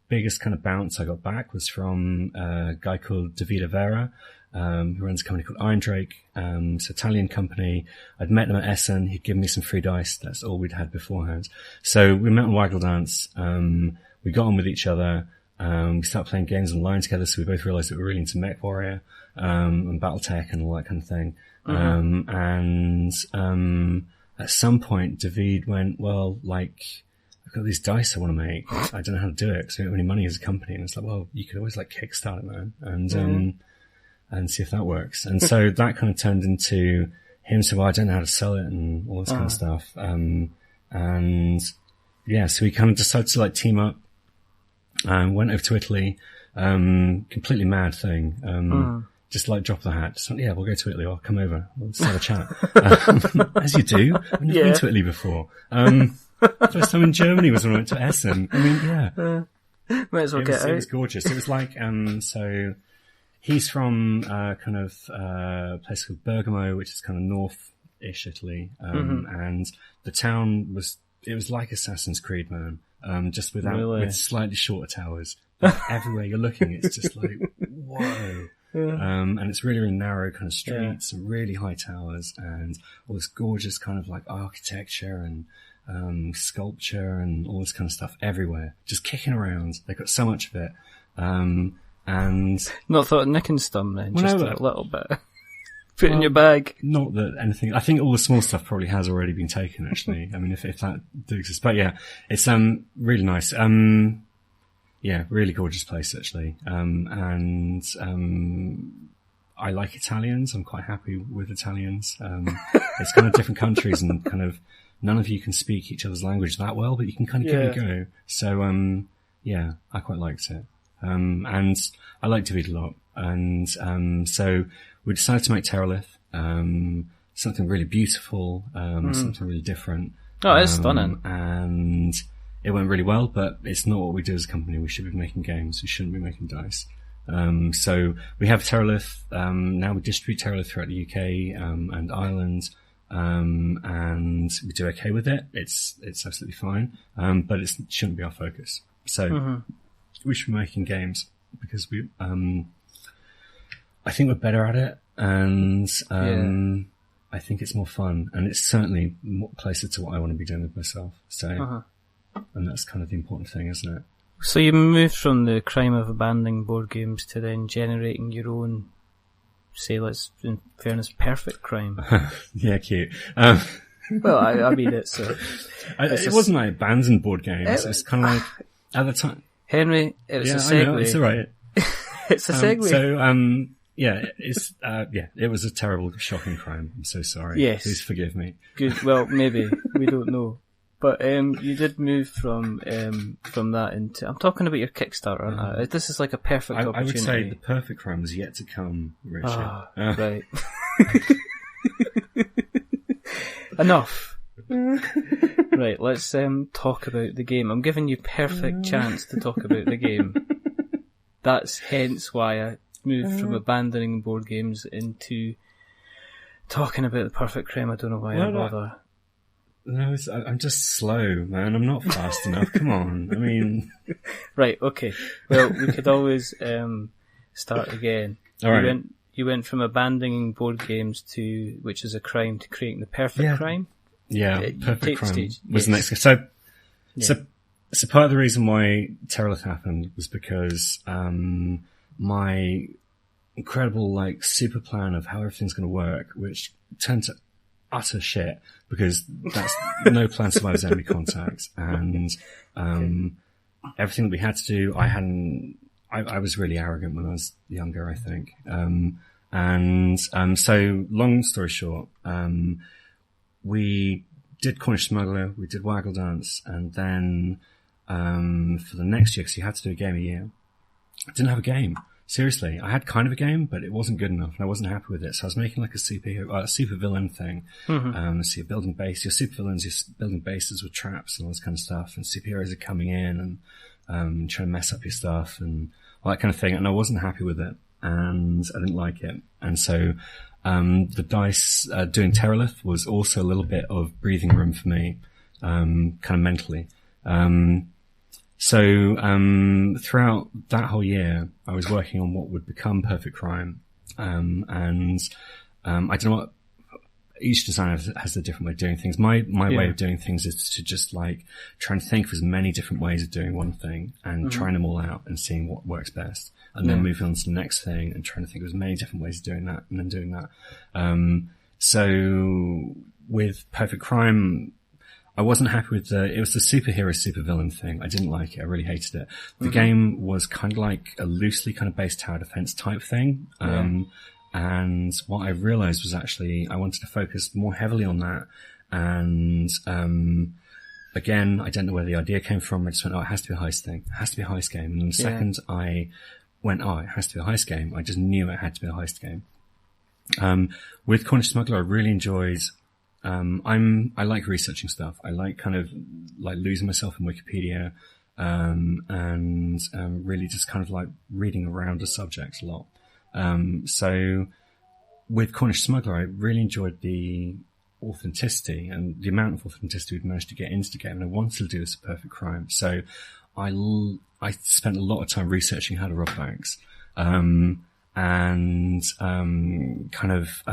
biggest kind of bounce I got back was from a guy called Davide Vera, who runs a company called Iron Drake. It's an Italian company. I'd met him at Essen. He'd given me some free dice. That's all we'd had beforehand. So we met on Waggledance. We got on with each other. We started playing games online together, so we both realized that we were really into MechWarrior, and Battletech and all that kind of thing. At some point, David went, well, like, I've got these dice I want to make. I don't know how to do it because we don't have any money as a company. And it's like, well, you could always like Kickstart it, man. And see if that works. And so that kind of turned into him saying, well, I don't know how to sell it and all this kind of stuff. So we kind of decided to like team up and went over to Italy. Completely mad thing. Just like drop the hat. Just went, we'll go to Italy. I'll come over. Let's have a chat. As you do. I've never been to Italy before. First time in Germany was when I went to Essen. I mean, might as well get out. It was gorgeous. It was like, so he's from a place called Bergamo, which is kind of north-ish Italy. And the town was like Assassin's Creed, man. Just with slightly shorter towers. But everywhere you're looking, it's just like, whoa. And it's really, really narrow kind of streets and really high towers and all this gorgeous kind of like architecture and sculpture and all this kind of stuff everywhere, just kicking around. They've got so much of it. And not thought of nicking some then, just a little bit. Put it in your bag. Not that anything. I think all the small stuff probably has already been taken. Actually, I mean, if that does exist, but it's really nice. Really gorgeous place actually. I like Italians. I'm quite happy with Italians. It's kind of different countries and kind of none of you can speak each other's language that well, but you can kind of give it a go. So, I quite liked it. And I like David a lot. And, so we decided to make Terralith, something really beautiful, something really different. Oh, it's stunning. And it went really well, but it's not what we do as a company. We should be making games. We shouldn't be making dice. So we have Terralith. Now we distribute Terralith throughout the UK, and Ireland. And we do okay with it. It's absolutely fine. But it shouldn't be our focus. So we should be making games because I think we're better at it. And, I think it's more fun and it's certainly more closer to what I want to be doing with myself. So, and that's kind of the important thing, isn't it? So you moved from the crime of abandoning board games to then generating your own, say, let's, in fairness, perfect crime. Yeah, cute. Well, I mean, it wasn't like abandoned board games. It's kind of like, at the time. Henry, it was a segue. I know, it's alright. It's a segue. it was a terrible, shocking crime. I'm so sorry. Yes. Please forgive me. Good. Well, maybe. We don't know. But you did move from that into... I'm talking about your Kickstarter, aren't I? This is like a perfect opportunity. I would say the perfect crime was yet to come, Richard. Right. Enough. Right, let's talk about the game. I'm giving you perfect chance to talk about the game. That's hence why I moved from abandoning board games into talking about the perfect crime. I don't know why I bother. No, I'm just slow, man. I'm not fast enough. Come on. I mean... Right, okay. Well, we could always start again. All right. You went from abandoning board games to, which is a crime, to creating the perfect crime? Yeah, perfect crime was the next... So part of the reason why Terralith happened was because my incredible, super plan of how everything's going to work, which turned to utter shit, because that's no plan survives enemy contact, and everything that we had to do, I was really arrogant when I was younger, I think. So long story short, we did Cornish Smuggler, we did Waggle Dance, and then for the next year, because you had to do a game a year, I didn't have a game. Seriously, I had kind of a game, but it wasn't good enough, and I wasn't happy with it. So I was making like a super villain thing. So you're building base, your super villains, you're building bases with traps and all this kind of stuff, and superheroes are coming in and trying to mess up your stuff and all that kind of thing. And I wasn't happy with it, and I didn't like it. And so the dice doing Terralith was also a little bit of breathing room for me, kind of mentally. So throughout that whole year, I was working on what would become Perfect Crime, and I don't know what each designer has a different way of doing things. My way of doing things is to just try and think of as many different ways of doing one thing and trying them all out and seeing what works best, and then moving on to the next thing and trying to think of as many different ways of doing that and then doing that. So with Perfect Crime, I wasn't happy with it was the superhero, supervillain thing. I didn't like it. I really hated it. The game was kind of like a loosely kind of based tower defense type thing. And what I realized was actually I wanted to focus more heavily on that. And, again, I don't know where the idea came from. I just went, it has to be a heist thing. It has to be a heist game. And the second I went, it has to be a heist game, I just knew it had to be a heist game. With Cornish Smuggler, I really enjoyed... I like researching stuff. I like kind of losing myself in Wikipedia, and really just kind of reading around a subject a lot. So with Cornish Smuggler, I really enjoyed the authenticity and the amount of authenticity we'd managed to get into the game, and I wanted to do this a Perfect Crime. So I spent a lot of time researching how to rob banks, and kind of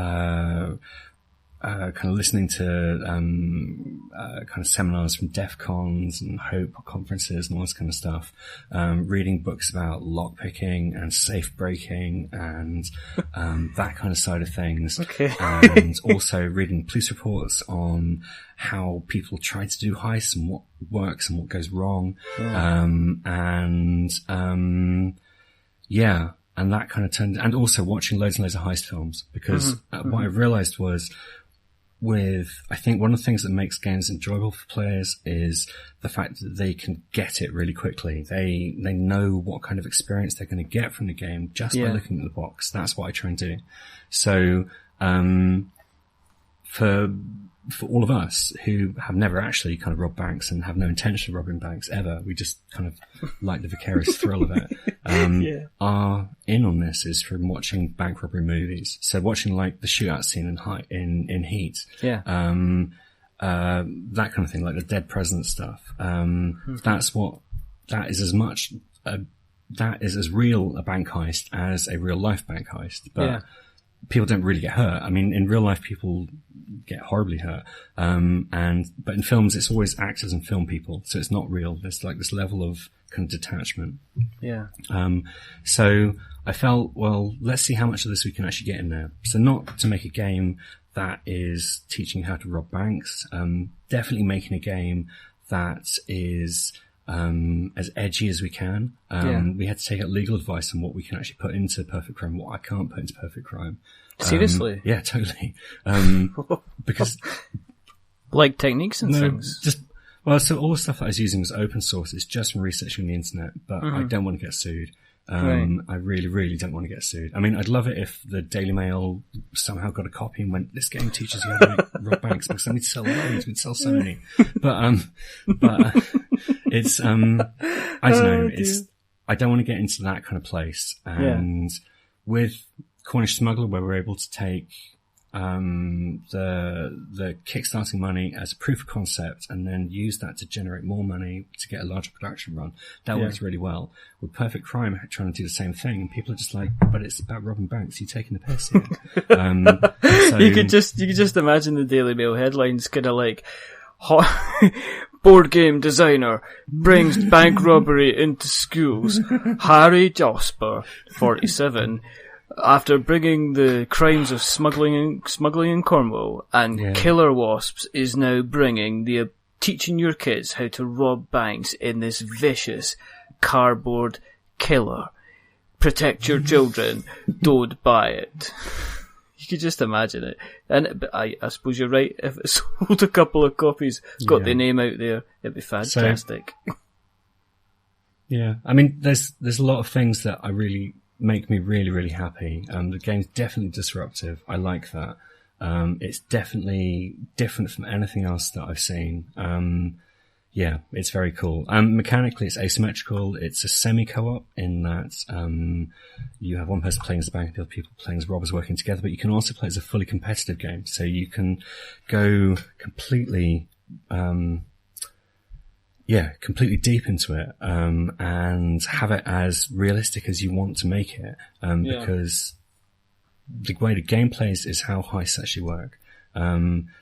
listening to kind of seminars from DEF CONs and Hope conferences and all this kind of stuff, reading books about lockpicking and safe breaking and that kind of side of things. Okay. And also reading police reports on how people try to do heists and what works and what goes wrong. And that kind of turned, and also watching loads and loads of heist films, because what I realized was, I think one of the things that makes games enjoyable for players is the fact that they can get it really quickly. They know what kind of experience they're going to get from the game just by looking at the box. That's what I try and do. So, for all of us who have never actually kind of robbed banks and have no intention of robbing banks ever, we just kind of like the vicarious thrill of it. Our in on this is from watching bank robbery movies. So watching the shootout scene in Heat. That kind of thing, like the Dead President stuff. That is as real a bank heist as a real life bank heist. But people don't really get hurt. I mean, in real life, people get horribly hurt. But in films, it's always actors and film people. So it's not real. There's this level of kind of detachment. So I felt, well, let's see how much of this we can actually get in there. So not to make a game that is teaching how to rob banks. Definitely making a game that is, as edgy as we can. We had to take out legal advice on what we can actually put into Perfect Crime, what I can't put into Perfect Crime. Seriously? Yeah, totally. Because like techniques and things. So all the stuff that I was using was open source. It's just from researching the internet, but I don't want to get sued. Right. I really, really don't want to get sued. I mean, I'd love it if the Daily Mail somehow got a copy and went, "This game teaches you how to make rob banks," because I need to sell loads, we'd sell so many. But it's, I don't know, I don't want to get into that kind of place. And with Cornish Smuggler, where we're able to take, the kickstarting money as a proof of concept and then use that to generate more money to get a larger production run. That works really well. With Perfect Crime trying to do the same thing, and people are just like, but it's about robbing banks, you're taking the piss here. So, you could just imagine the Daily Mail headlines kind of like, board game designer brings bank robbery into schools. Harry Josper, 47, after bringing the crimes of smuggling in Cornwall and killer wasps, is now bringing teaching your kids how to rob banks in this vicious cardboard killer. Protect your children. Don't buy it. You could just imagine it. And I suppose you're right. If it sold a couple of copies, got the name out there, it'd be fantastic. I mean, there's a lot of things that make me really, really happy. The game's definitely disruptive. I like that. It's definitely different from anything else that I've seen. It's very cool. Mechanically, it's asymmetrical. It's a semi-co-op in that, you have one person playing as the bank and the other people playing as robbers working together, but you can also play as a fully competitive game. So you can go completely deep into it, and have it as realistic as you want to make it, because the way the game plays is how heists actually work.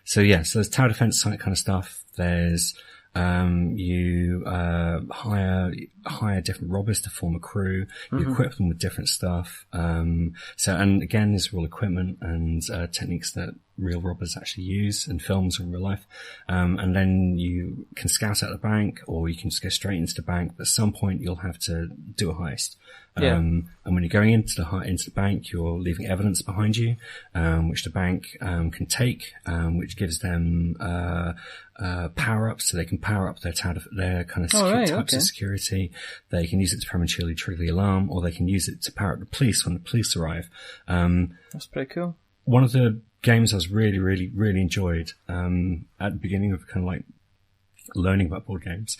So there's tower defense kind of stuff. There's, you hire different robbers to form a crew. You equip them with different stuff. And again, these are all equipment and techniques that real robbers actually use in films or in real life. And then you can scout out the bank, or you can just go straight into the bank. But at some point, you'll have to do a heist. And when you're going into the bank, you're leaving evidence behind you, which the bank can take, which gives them power ups, so they can power up their kind of types of security. They can use it to prematurely trigger the alarm, or they can use it to power up the police when the police arrive. That's pretty cool. One of the games I was really, really, really enjoyed at the beginning of kind of like learning about board games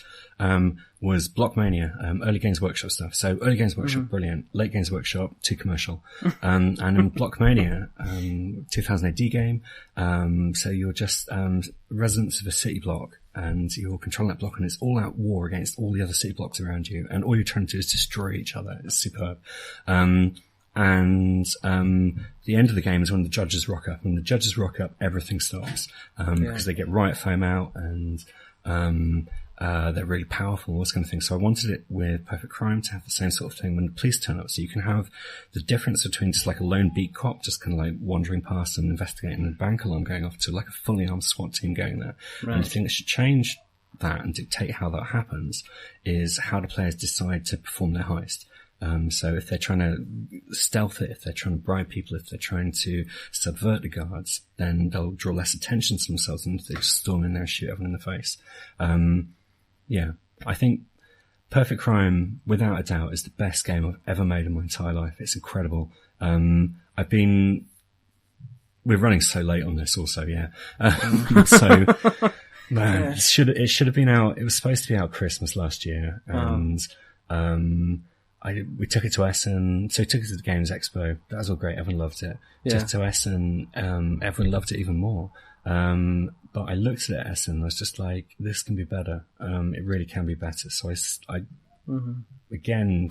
was Blockmania, Early Games Workshop stuff. So Early Games Workshop, brilliant. Late Games Workshop, too commercial. And in Blockmania, 2000 AD game, so you're just residents of a city block, and you're controlling that block, and it's all out war against all the other city blocks around you, and all you're trying to do is destroy each other. It's superb. The end of the game is when the judges rock up. When the judges rock up, everything stops, because they get riot foam out, and they're really powerful, all this kind of thing. So I wanted it with Perfect Crime to have the same sort of thing when the police turn up. So you can have the difference between just like a lone beat cop just kind of like wandering past and investigating a bank alarm going off to like a fully armed SWAT team going there. Right. And the thing that should change that and dictate how that happens is how the players decide to perform their heist. So if they're trying to stealth it, if they're trying to bribe people, if they're trying to subvert the guards, then they'll draw less attention to themselves than if they just storm in there and shoot everyone in the face. I think Perfect Crime, without a doubt, is the best game I've ever made in my entire life. It's incredible. We're running so late on this also, man, it should have been out. It was supposed to be out Christmas last year, and, we took it to Essen, so we took it to the Games Expo. That was all great. Everyone loved it. Took it to Essen, everyone loved it even more. But I looked at it at Essen and I was just like, this can be better. It really can be better. So again,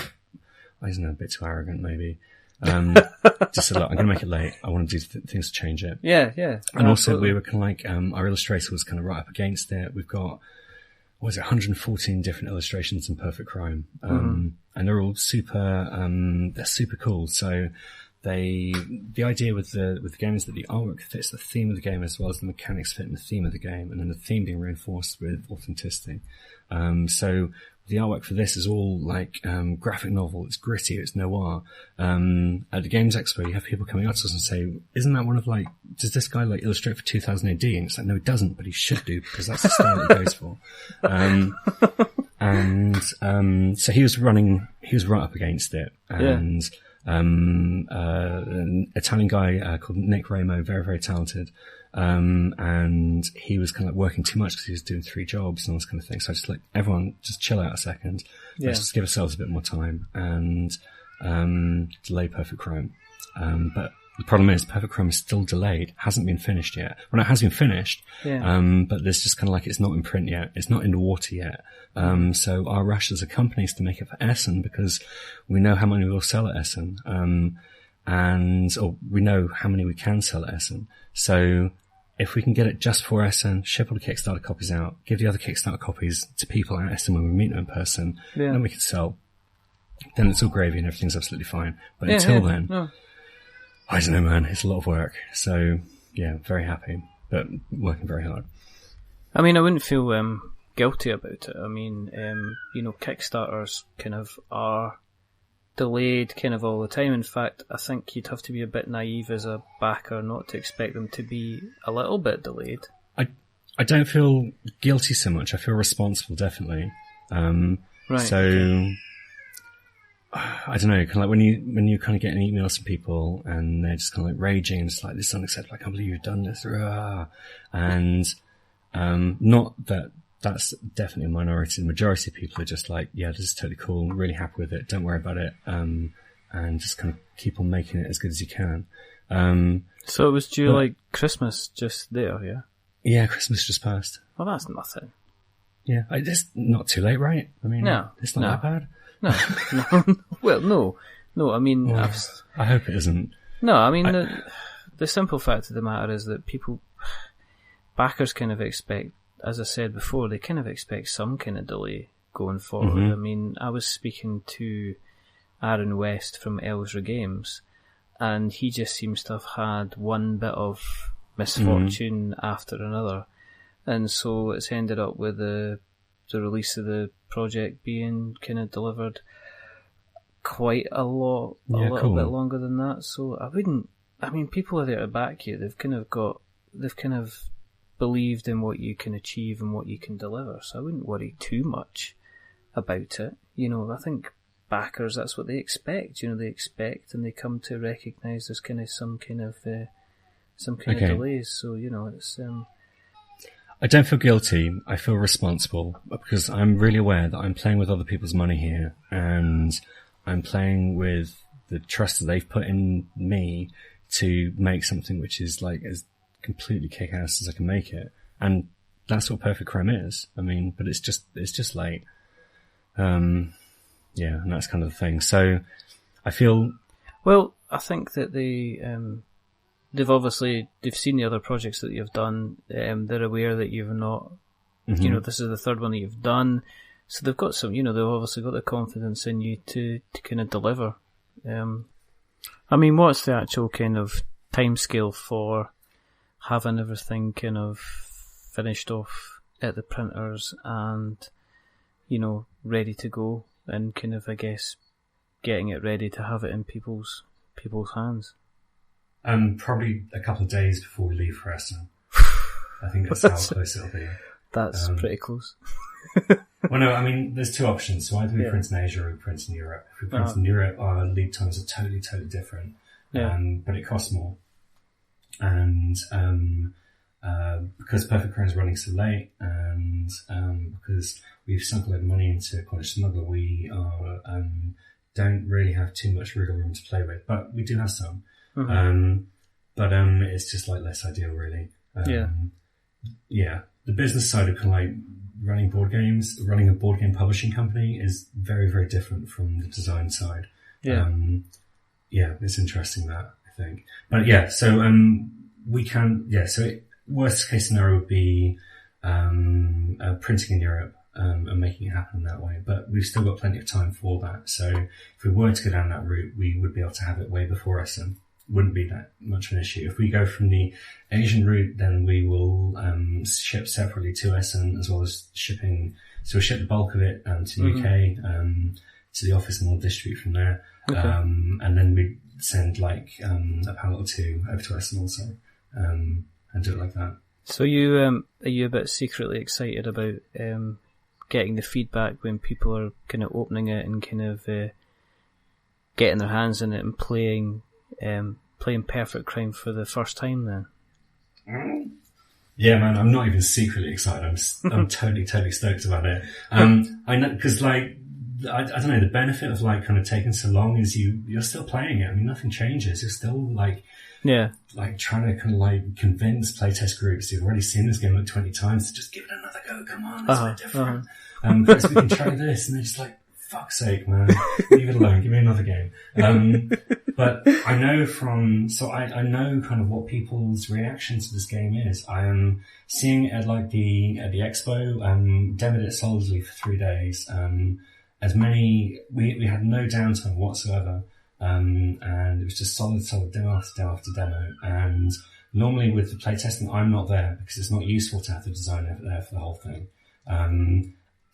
I don't know, a bit too arrogant maybe. Just said, look, I'm going to make it late. I want to do things to change it. Yeah. And also we were kind of like, our illustrator was kind of right up against it. We've got, 114 different illustrations in Perfect Crime. And they're all they're super cool. So the idea with the game is that the artwork fits the theme of the game as well as the mechanics fit in the theme of the game, and then the theme being reinforced with authenticity. So the artwork for this is all like graphic novel. It's gritty. It's noir. At the Games Expo, you have people coming up to us and say, "Isn't that one of like? Does this guy like illustrate for 2000 AD?" And it's like, no, he doesn't, but he should do because that's the style he goes for. So he was right up against it, and an Italian guy called Nick Ramo, very very talented. And he was kind of like working too much because he was doing 3 jobs and all this kind of thing. So I just like, everyone just chill out a second. Let's just give ourselves a bit more time and, delay Perfect Chrome. But the problem is Perfect Chrome is still delayed, hasn't been finished yet. Well, it has been finished. But there's just kind of like, it's not in print yet. It's not in the water yet. So our rush as a company is to make it for Essen because we know how many we'll sell at Essen. Or we know how many we can sell at Essen. So, if we can get it just for Essen, ship all the Kickstarter copies out, give the other Kickstarter copies to people at Essen when we meet them in person, then we can sell. Then it's all gravy and everything's absolutely fine. But until then, I don't know, man, it's a lot of work. So, yeah, very happy, but working very hard. I mean, I wouldn't feel guilty about it. I mean, Kickstarters kind of are delayed kind of all the time. In fact, I think you'd have to be a bit naive as a backer not to expect them to be a little bit delayed. I don't feel guilty so much. I feel responsible, definitely. Right. So, I don't know, kind of like when you kind of get emails from people and they're just kind of like raging and it's like, this is unacceptable, I can't believe you've done this. And, not that that's definitely a minority. The majority of people are just like, yeah, this is totally cool. I'm really happy with it. Don't worry about it. And just kind of keep on making it as good as you can. So it was due like Christmas just there, yeah? Yeah, Christmas just passed. Well, that's nothing. Yeah, it's not too late, right? I mean, it's not that No. bad. Well, no. I mean, I hope it isn't. No, I mean, the simple fact of the matter is that backers kind of expect, as I said before, they kind of expect some kind of delay going forward. Mm-hmm. I mean, I was speaking to Aaron West from Elsra Games, and he just seems to have had one bit of misfortune after another. And so it's ended up with the release of the project being kind of delivered quite a little bit longer than that. So people are there to back you. They've kind of believed in what you can achieve and what you can deliver. So I wouldn't worry too much about it. I think backers, that's what they expect. They expect and they come to recognise there's kind of some kind of delays. So, it's... I don't feel guilty. I feel responsible because I'm really aware that I'm playing with other people's money here and I'm playing with the trust that they've put in me to make something which is like as completely kick-ass as I can make it. And that's what Perfect Chrome is. I mean, but it's just late. And that's kind of the thing. So I feel... Well, I think that they've seen the other projects that you've done. They're aware that you've not, this is the third one that you've done. So they've got they've obviously got the confidence in you to kind of deliver. I mean, what's the actual kind of timescale for having everything kind of finished off at the printers and, ready to go and kind of, I guess, getting it ready to have it in people's hands? Probably a couple of days before we leave for Essen. I think that's how close it'll be. That's pretty close. Well, no, I mean, there's two options. So either we print in Asia or we print in Europe. If we print in Europe, our lead times are totally, totally different. But it costs more. And because Perfect Chrome is running so late and because we've sunk a lot of money into Polish Smuggler, we don't really have too much wiggle room to play with. But we do have some. But it's just like less ideal, really. The business side of kind of like running board games, running a board game publishing company is very, very different from the design side. It's interesting that, I think. But worst case scenario would be printing in Europe and making it happen that way. But we've still got plenty of time for that. So if we were to go down that route, we would be able to have it way before Essen. Wouldn't be that much of an issue. If we go from the Asian route, then we will ship separately to Essen as well as shipping So we ship the bulk of it to the UK, to the office, and we'll distribute from there. Okay. And then we send like a pallet or two over to Essen also, and do it like that. So you are you a bit secretly excited about getting the feedback when people are kind of opening it and kind of getting their hands in it and playing Perfect Crime for the first time then? Yeah, man, I'm not even secretly excited. I'm totally stoked about it. I know, because like, I don't know, the benefit of like kind of taking so long is you're still playing it. I mean, nothing changes. You're still like trying to kind of like convince playtest groups who've already seen this game like 20 times to just give it another go. Come on, it's a bit different. First we can try this, and they're just like, fuck's sake, man, leave it alone. Give me another game. But I know I know kind of what people's reaction to this game is. I am seeing it at like the expo, demoed it solidly for 3 days. We had no downtime whatsoever. And it was just solid demo after demo after demo. And normally with the playtesting, I'm not there because it's not useful to have the designer there for the whole thing.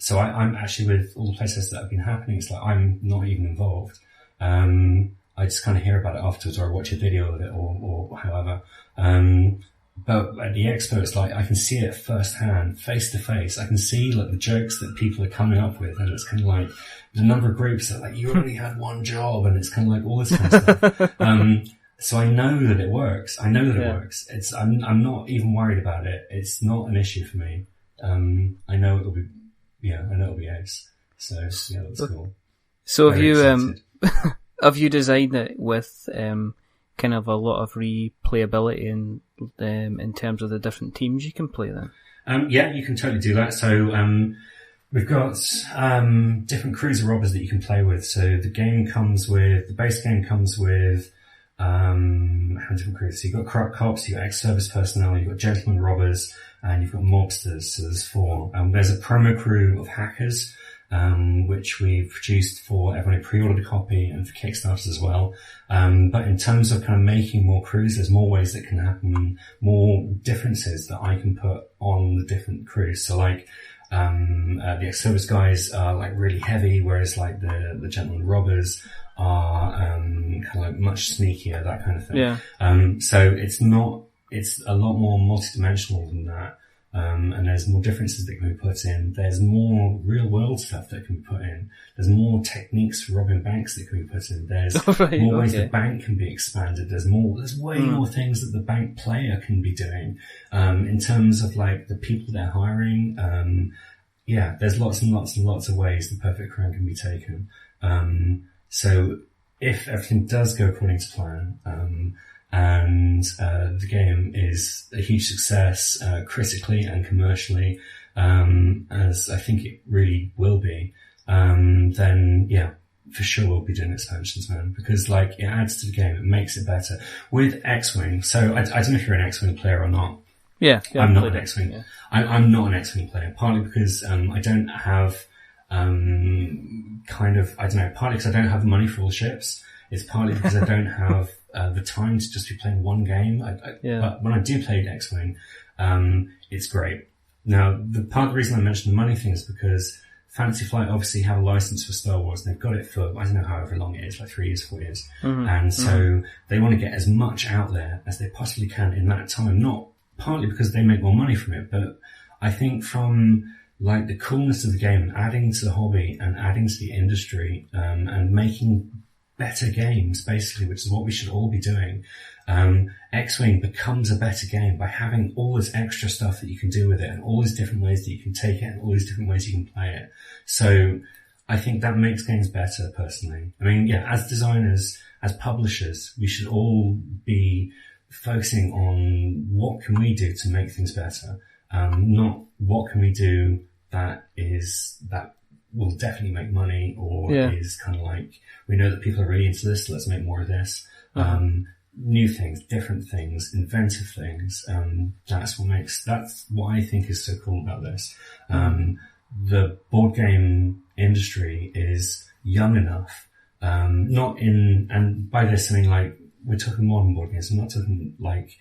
So I'm actually, with all the playtests that have been happening, it's like I'm not even involved. I just kind of hear about it afterwards, or I watch a video of it, or however. But at the expo, it's like I can see it firsthand, face to face. I can see like the jokes that people are coming up with, and it's kind of like the number of groups that like, you already had one job, and it's kind of like all this kind of stuff. So I know that it works. I know that it works. I'm not even worried about it. It's not an issue for me. I know it'll be. Yeah, I know it'll be ace. So yeah, that's cool. So have you designed it with kind of a lot of replayability in terms of the different teams you can play then? Yeah, you can totally do that. So we've got different cruiser robbers that you can play with. So the base game comes with how many different cruisers? So you've got corrupt cops, you've got ex-service personnel, you've got gentlemen robbers, and you've got mobsters. So there's 4. There's a promo crew of hackers, which we've produced for everyone who pre-ordered a copy and for Kickstarters as well. But in terms of kind of making more crews, there's more ways that can happen, more differences that I can put on the different crews. So like, the ex-service guys are like really heavy, whereas like the gentlemen robbers are, kind of like much sneakier, that kind of thing. Yeah. So it's a lot more multidimensional than that. And there's more differences that can be put in. There's more real world stuff that can be put in. There's more techniques for robbing banks that can be put in. There's more ways the bank can be expanded. There's way more things that the bank player can be doing. In terms of like the people they're hiring. There's lots and lots and lots of ways the Perfect Crime can be taken. So if everything does go according to plan, and the game is a huge success critically and commercially, as I think it really will be, then yeah, for sure we'll be doing expansions, man, because like it adds to the game, it makes it better. With X-Wing, so I don't know if you're an X-Wing player or not. Yeah, I'm not an X-Wing. Yeah. I'm not an X-Wing player, partly because I don't have partly because I don't have the money for all the ships. It's partly because I don't have the time to just be playing one game. But when I do play X-Wing, it's great. Now, the reason I mentioned the money thing is because Fantasy Flight obviously have a license for Star Wars, and they've got it for, I don't know, however long it is, like 3 years, 4 years. And so they want to get as much out there as they possibly can in that time, not partly because they make more money from it, but I think from like the coolness of the game and adding to the hobby and adding to the industry, and making better games, basically, which is what we should all be doing. X-Wing becomes a better game by having all this extra stuff that you can do with it, and all these different ways that you can take it, and all these different ways you can play it. So I think that makes games better, personally. I mean, yeah, as designers, as publishers, we should all be focusing on what can we do to make things better, not what can we do that will definitely make money, or is kind of like, we know that people are really into this, so let's make more of this. New things, different things, inventive things. That's what I think is so cool about this. The board game industry is young enough, and by this I mean like, we're talking modern board games. I'm not talking like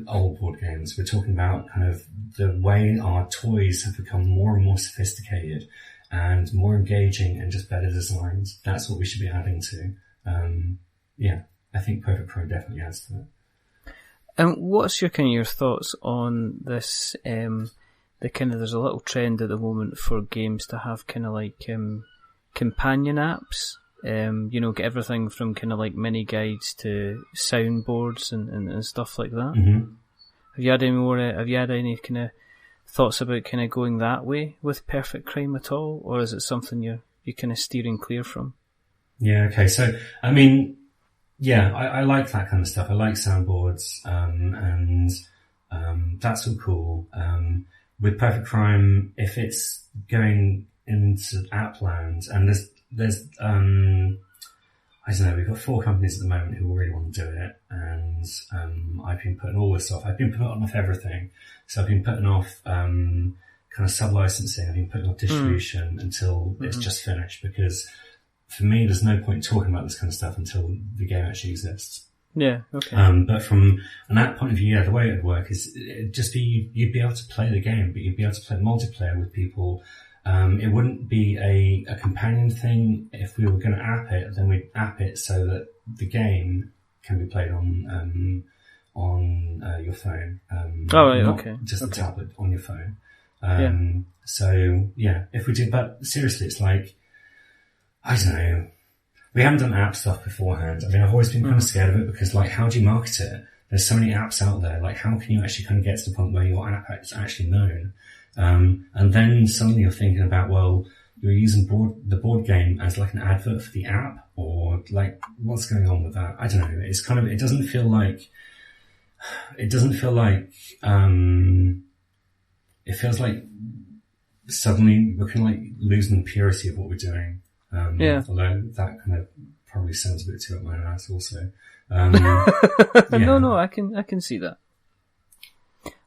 old board games. We're talking about kind of the way our toys have become more and more sophisticated and more engaging and just better designed. That's what we should be adding to. I think Perfect Crime definitely adds to it. And what's your thoughts on this? There's a little trend at the moment for games to have kind of like companion apps. Get everything from kind of like mini guides to soundboards and stuff like that. Mm-hmm. Have you had any kind of thoughts about kind of going that way with Perfect Crime at all, or is it something you're kind of steering clear from? Yeah. Okay. So I mean, yeah, I like that kind of stuff. I like soundboards, and that's all cool. With Perfect Crime, if it's going into app land, and there's I don't know, we've got 4 companies at the moment who really want to do it, and I've been putting all this off. I've been putting off everything. So I've been putting off kind of sub-licensing, I've been putting off distribution until it's just finished, because for me there's no point talking about this kind of stuff until the game actually exists. Yeah, okay. But from an app point of view, the way it would work is it'd just be, you'd be able to play the game, but you'd be able to play multiplayer with people. It wouldn't be a companion thing. If we were going to app it, then we'd app it so that the game can be played on your phone. Just the tablet on your phone. So yeah, if we did that, seriously, it's like, I don't know, we haven't done app stuff beforehand. I mean, I've always been kind of scared of it because, like, how do you market it? There's so many apps out there. Like, how can you actually kind of get to the point where your app is actually known? And then suddenly you're thinking about, well, you're using the board game as like an advert for the app, or like, what's going on with that? I don't know. It's kind of, it doesn't feel like, it feels like suddenly we're kind of like losing the purity of what we're doing. Although that kind of probably sounds a bit too up my ass also. No, I can see that.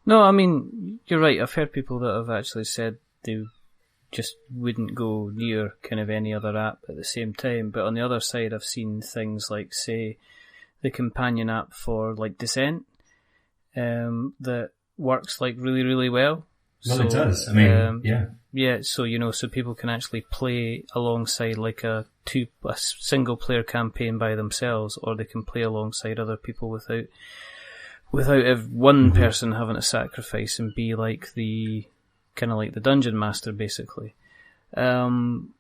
No, I mean, you're right. I've heard people that have actually said they just wouldn't go near kind of any other app at the same time. But on the other side, I've seen things like, say, the companion app for like Descent, that works like really, really well. Well, it does. I mean, yeah. So so people can actually play alongside like a single player campaign by themselves, or they can play alongside other people without one person having to sacrifice and be like the kind of like the dungeon master, basically. I don't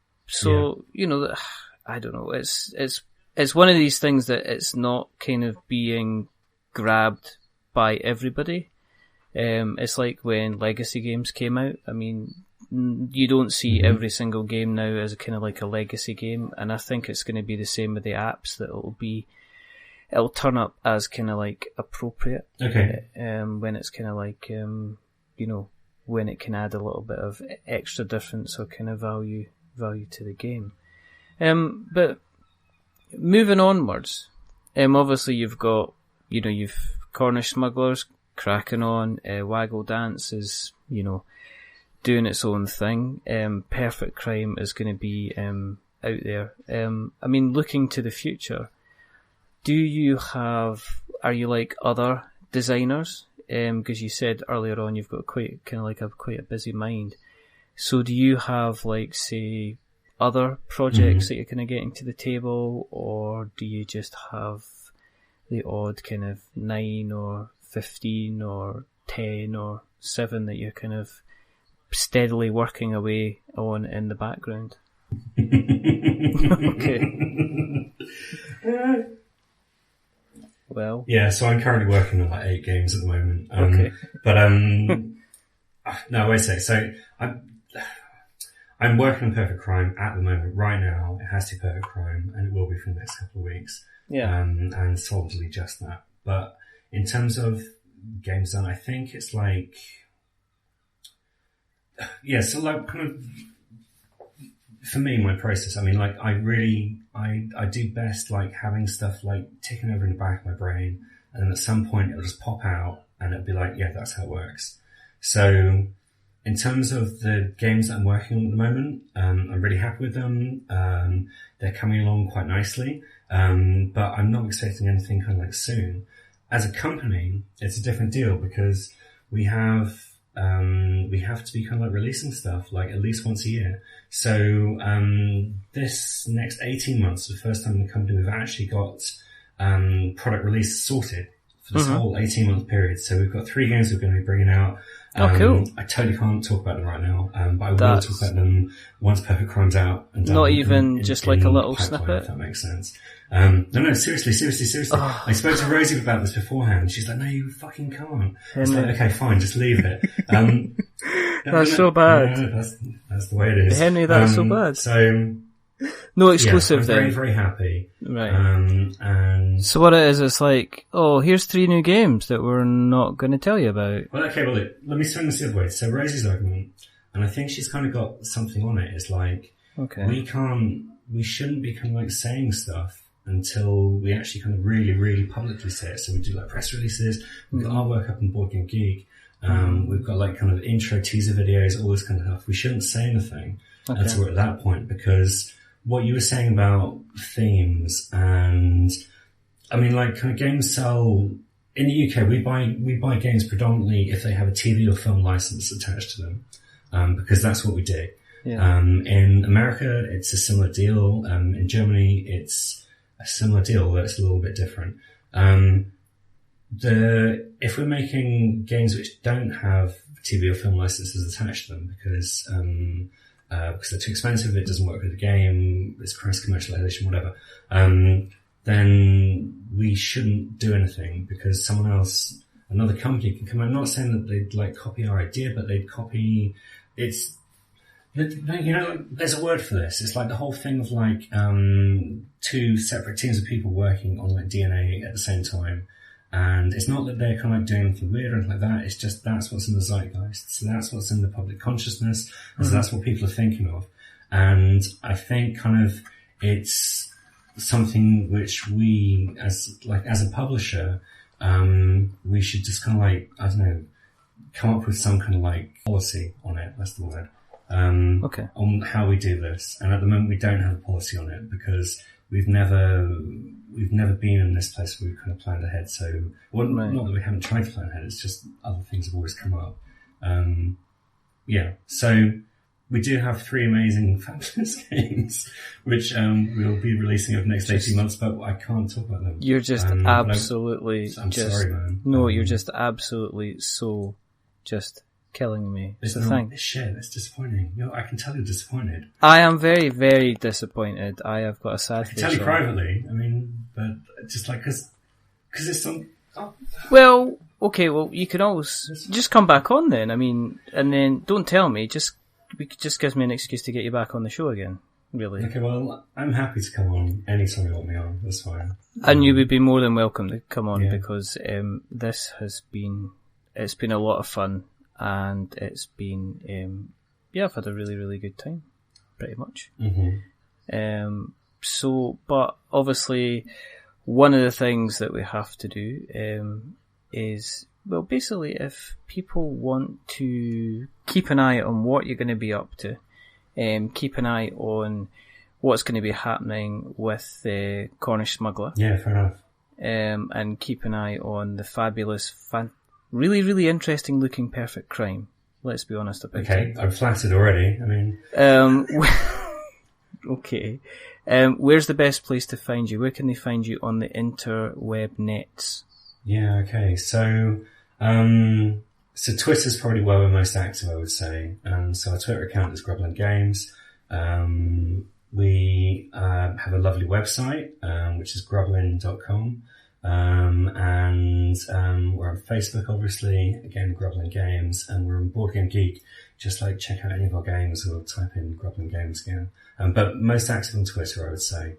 know. It's one of these things that it's not kind of being grabbed by everybody. It's like when legacy games came out. I mean, you don't see every single game now as a kind of like a legacy game, and I think it's going to be the same with the apps. That it'll turn up as kind of like appropriate. Okay. When it's kind of like when it can add a little bit of extra difference or kind of value to the game. But moving onwards, obviously you've got you've Cornish Smugglers cracking on. Waggle Dance is doing its own thing. Perfect Crime is going to be out there. I mean, looking to the future, are you like other designers? Because you said earlier on you've got quite a busy mind. So do you have like, say, other projects that you're kind of getting to the table, or do you just have the odd kind of 9 or 15 or 10 or 7 that you're kind of steadily working away on in the background? Okay. Well, yeah, so I'm currently working on like 8 games at the moment. Okay. But no, wait a sec. So I'm working on Perfect Crime at the moment. Right now, it has to be Perfect Crime, and it will be for the next couple of weeks. Yeah. And solidly just that. But in terms of games done, I think it's like, so like kind of, for me, my process, I mean, like, I do best like having stuff like ticking over in the back of my brain, and then at some point it'll just pop out and it'll be like, yeah, that's how it works. So in terms of the games that I'm working on at the moment, I'm really happy with them. They're coming along quite nicely. But I'm not expecting anything kind of like soon. as a company, it's a different deal because we have to be kind of like releasing stuff like at least once a year. So this next 18 months, the first time in the company we've actually got product release sorted for this whole 18-month period. So we've got 3 games we're going to be bringing out. Cool. I totally can't talk about them right now, but I will talk about them once Perfect Crime's out. And not even just like a little snippet? If that makes sense. No, seriously. Oh. I spoke to Rosie about this beforehand. She's like, no, you fucking can't. I was like, okay, fine, just leave it. That's so bad. No, that's the way it is. Henry, that's so bad. So, no exclusive I'm then. very, very happy. Right. And so what it is, it's like, oh, here's 3 new games that we're not going to tell you about. Well, okay, well, look, let me swing this the other way. So Rosie's argument, and I think she's kind of got something on it, is like, okay, we shouldn't be kind of like saying stuff until we actually kind of really, really publicly say it. So we do like press releases, we've got artwork up on Board Game Geek, we've got like kind of intro teaser videos, all this kind of stuff. We shouldn't say anything until we're at that point, because what you were saying about themes, and I mean, like, kind of games sell in the UK. We buy games predominantly if they have a TV or film license attached to them, because that's what we do. Yeah. In America, it's a similar deal. In Germany, it's a similar deal, but it's a little bit different. If we're making games which don't have TV or film licenses attached to them because they're too expensive, it doesn't work with the game, it's cross commercialization, whatever, then we shouldn't do anything, because someone else, another company can come out. I'm not saying that they'd like copy our idea, but they'd copy, it's, you know, there's a word for this. It's like the whole thing of like 2 separate teams of people working on like DNA at the same time. And it's not that they're kind of like doing anything weird or anything like that. It's just that's what's in the zeitgeist. So that's what's in the public consciousness. And so that's what people are thinking of. And I think kind of it's something which we, as a publisher, we should just kind of like, I don't know, come up with some kind of like policy on it. That's the word. Okay. On how we do this. And at the moment we don't have a policy on it because we've never been in this place where we've kind of planned ahead. So, well, not that we haven't tried to plan ahead, it's just other things have always come up. So we do have 3 amazing fabulous games, which we'll be releasing over the next 18 months, but I can't talk about them. You're just absolutely... I'm sorry, man. No, you're just absolutely so just killing me. It's shit, it's disappointing. I can tell you're disappointed. I am very, very disappointed. I have got a sad face. I can tell you privately, I mean, but just like, cause it's some... Oh. Well, okay, you can always just come back on then. I mean, and then don't tell me, just gives me an excuse to get you back on the show again, really. Okay, well, I'm happy to come on anytime you want me on, that's fine. And you would be more than welcome to come on, because this has been, it's been a lot of fun. And it's been, I've had a really, really good time, pretty much. Mm-hmm. But obviously, one of the things that we have to do is, well, basically, if people want to keep an eye on what you're going to be up to, keep an eye on what's going to be happening with the Cornish Smuggler. Yeah, fair enough. And keep an eye on the fabulous, really, really interesting looking Perfect Crime. Let's be honest about it. Okay, I'm flattered already. I mean... okay. Where's the best place to find you? Where can they find you on the interweb nets? Yeah, okay. So Twitter's probably where we're most active, I would say. So our Twitter account is Grublin Games. We have a lovely website, which is grublin.com. And we're on Facebook, obviously, again, Grublin Games, and we're on Board Game Geek. Just like check out any of our games or type in Grublin Games again. But most active on Twitter, I would say.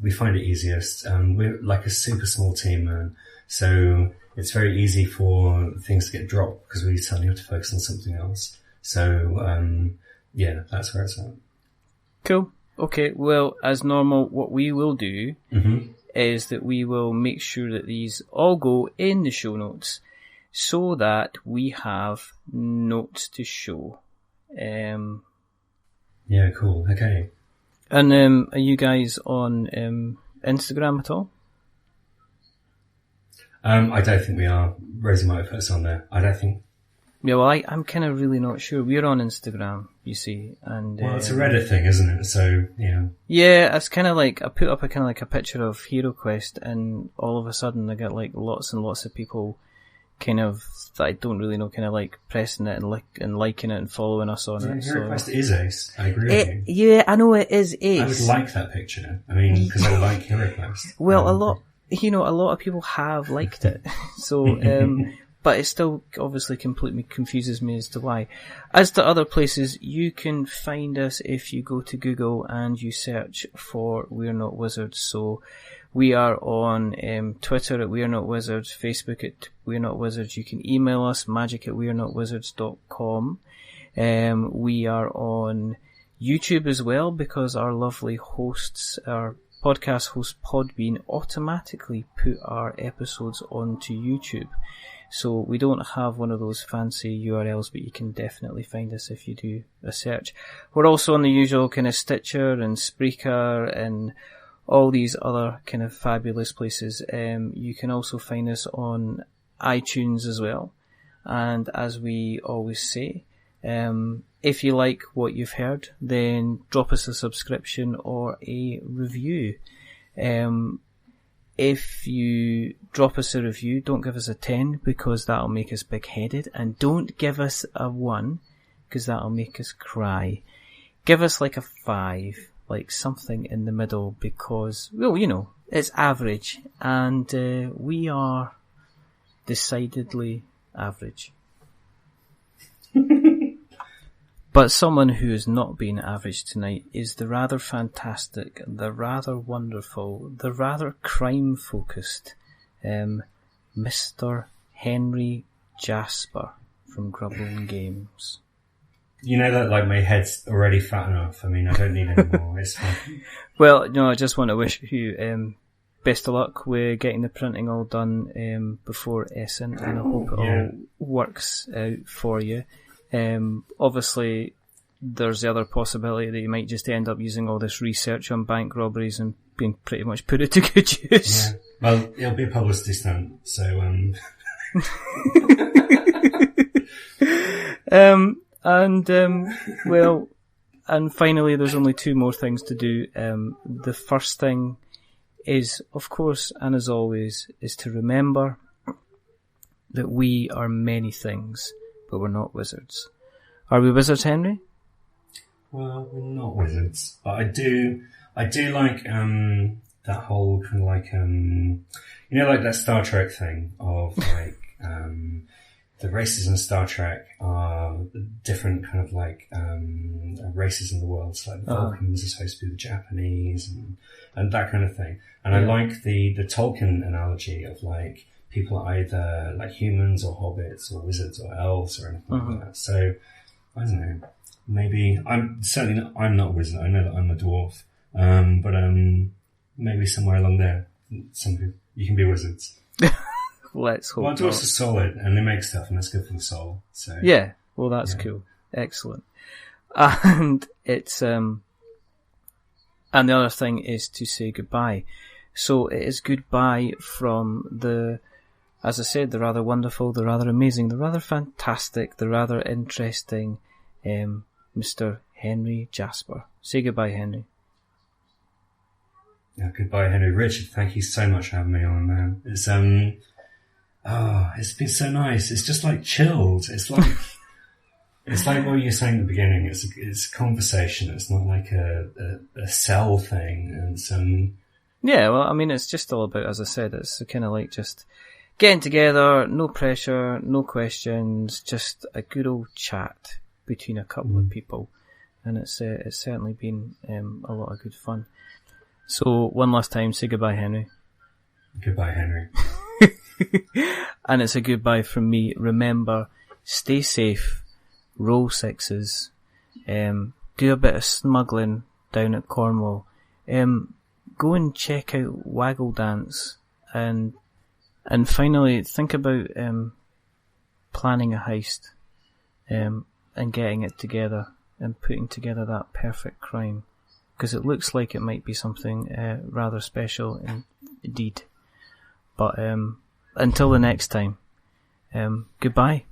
We find it easiest. We're like a super small team, man. So it's very easy for things to get dropped because we suddenly have to focus on something else. So, that's where it's at. Cool. Okay. Well, as normal, what we will do is that we will make sure that these all go in the show notes so that we have notes to show. Yeah, cool. Okay. And are you guys on Instagram at all? I don't think we are. Rosie might have put us on there. I don't think. Yeah, well, I'm kind of really not sure. We're on Instagram, you see, and well, it's a Reddit thing, isn't it? So yeah. Yeah, it's kind of like I put up a kind of like a picture of Hero Quest, and all of a sudden I get like lots and lots of people, kind of that I don't really know, kind of like pressing it and liking it and following us on it. Hero Quest is ace. I agree with you. Yeah, I know it is ace. I would like that picture. I mean, because I like Hero Quest. Well, a lot of people have liked it, so. But it still obviously completely confuses me as to why. As to other places, you can find us if you go to Google and you search for We're Not Wizards. So we are on Twitter at We're Not Wizards, Facebook at We're Not Wizards. You can email us, magic@we'renotwizards.com. We are on YouTube as well, because our lovely hosts, our podcast host Podbean, automatically put our episodes onto YouTube. So we don't have one of those fancy URLs, but you can definitely find us if you do a search. We're also on the usual kind of Stitcher and Spreaker and all these other kind of fabulous places. You can also find us on iTunes as well. And as we always say, if you like what you've heard, then drop us a subscription or a review. If you drop us a review, don't give us a 10 because that'll make us big-headed, and don't give us a 1 because that'll make us cry. Give us like a 5, like something in the middle, because, well, you know, it's average, and we are decidedly average. But someone who has not been average tonight is the rather fantastic, the rather wonderful, the rather crime-focused Mr. Henry Jasper from Grubbling Games. You know that, like, my head's already fat enough. I mean, I don't need any more. It's fine. Well, no, I just want to wish you best of luck with getting the printing all done before Essen, and I hope it all works out for you. Obviously, there's the other possibility that you might just end up using all this research on bank robberies and being pretty much put it to good use. Yeah. Well, it'll be a publicity stunt, so and finally, there's only 2 more things to do. The first thing is, of course, and as always, is to remember that we are many things, but we're not wizards. Are we wizards, Henry? Well, we're not wizards, but I do like that whole kind of like you know, like that Star Trek thing of like the races in Star Trek are different kind of like races in the world. So like the Vulcans are supposed to be the Japanese and that kind of thing. And I like the Tolkien analogy of like people are either like humans or hobbits or wizards or elves or anything like that. So I don't know. Maybe I'm not a wizard. I know that I'm a dwarf. But maybe somewhere along there, some people, you can be wizards. Let's hope. Well, dwarves are solid and they make stuff, and that's good for the soul. So yeah, well, that's cool. Excellent. And it's and the other thing is to say goodbye. So it is goodbye from the, as I said, the rather wonderful, the rather amazing, the rather fantastic, the rather interesting Mr. Henry Jasper. Say goodbye, Henry. Yeah, goodbye, Henry. Richard, thank you so much for having me on, man. It's it's been so nice. It's just like chilled. It's like it's like what you were saying at the beginning. It's a conversation. It's not like a cell thing and some. Yeah, well, I mean, it's just all about, as I said, it's kind of like just getting together, no pressure, no questions, just a good old chat between a couple of people, and it's certainly been a lot of good fun. So one last time, say goodbye, Henry. Goodbye, Henry. And it's a goodbye from me. Remember, stay safe, roll 6s, do a bit of smuggling down at Cornwall, go and check out Waggle Dance, and finally think about planning a heist and getting it together and putting together that perfect crime, because it looks like it might be something rather special indeed. But until the next time, goodbye.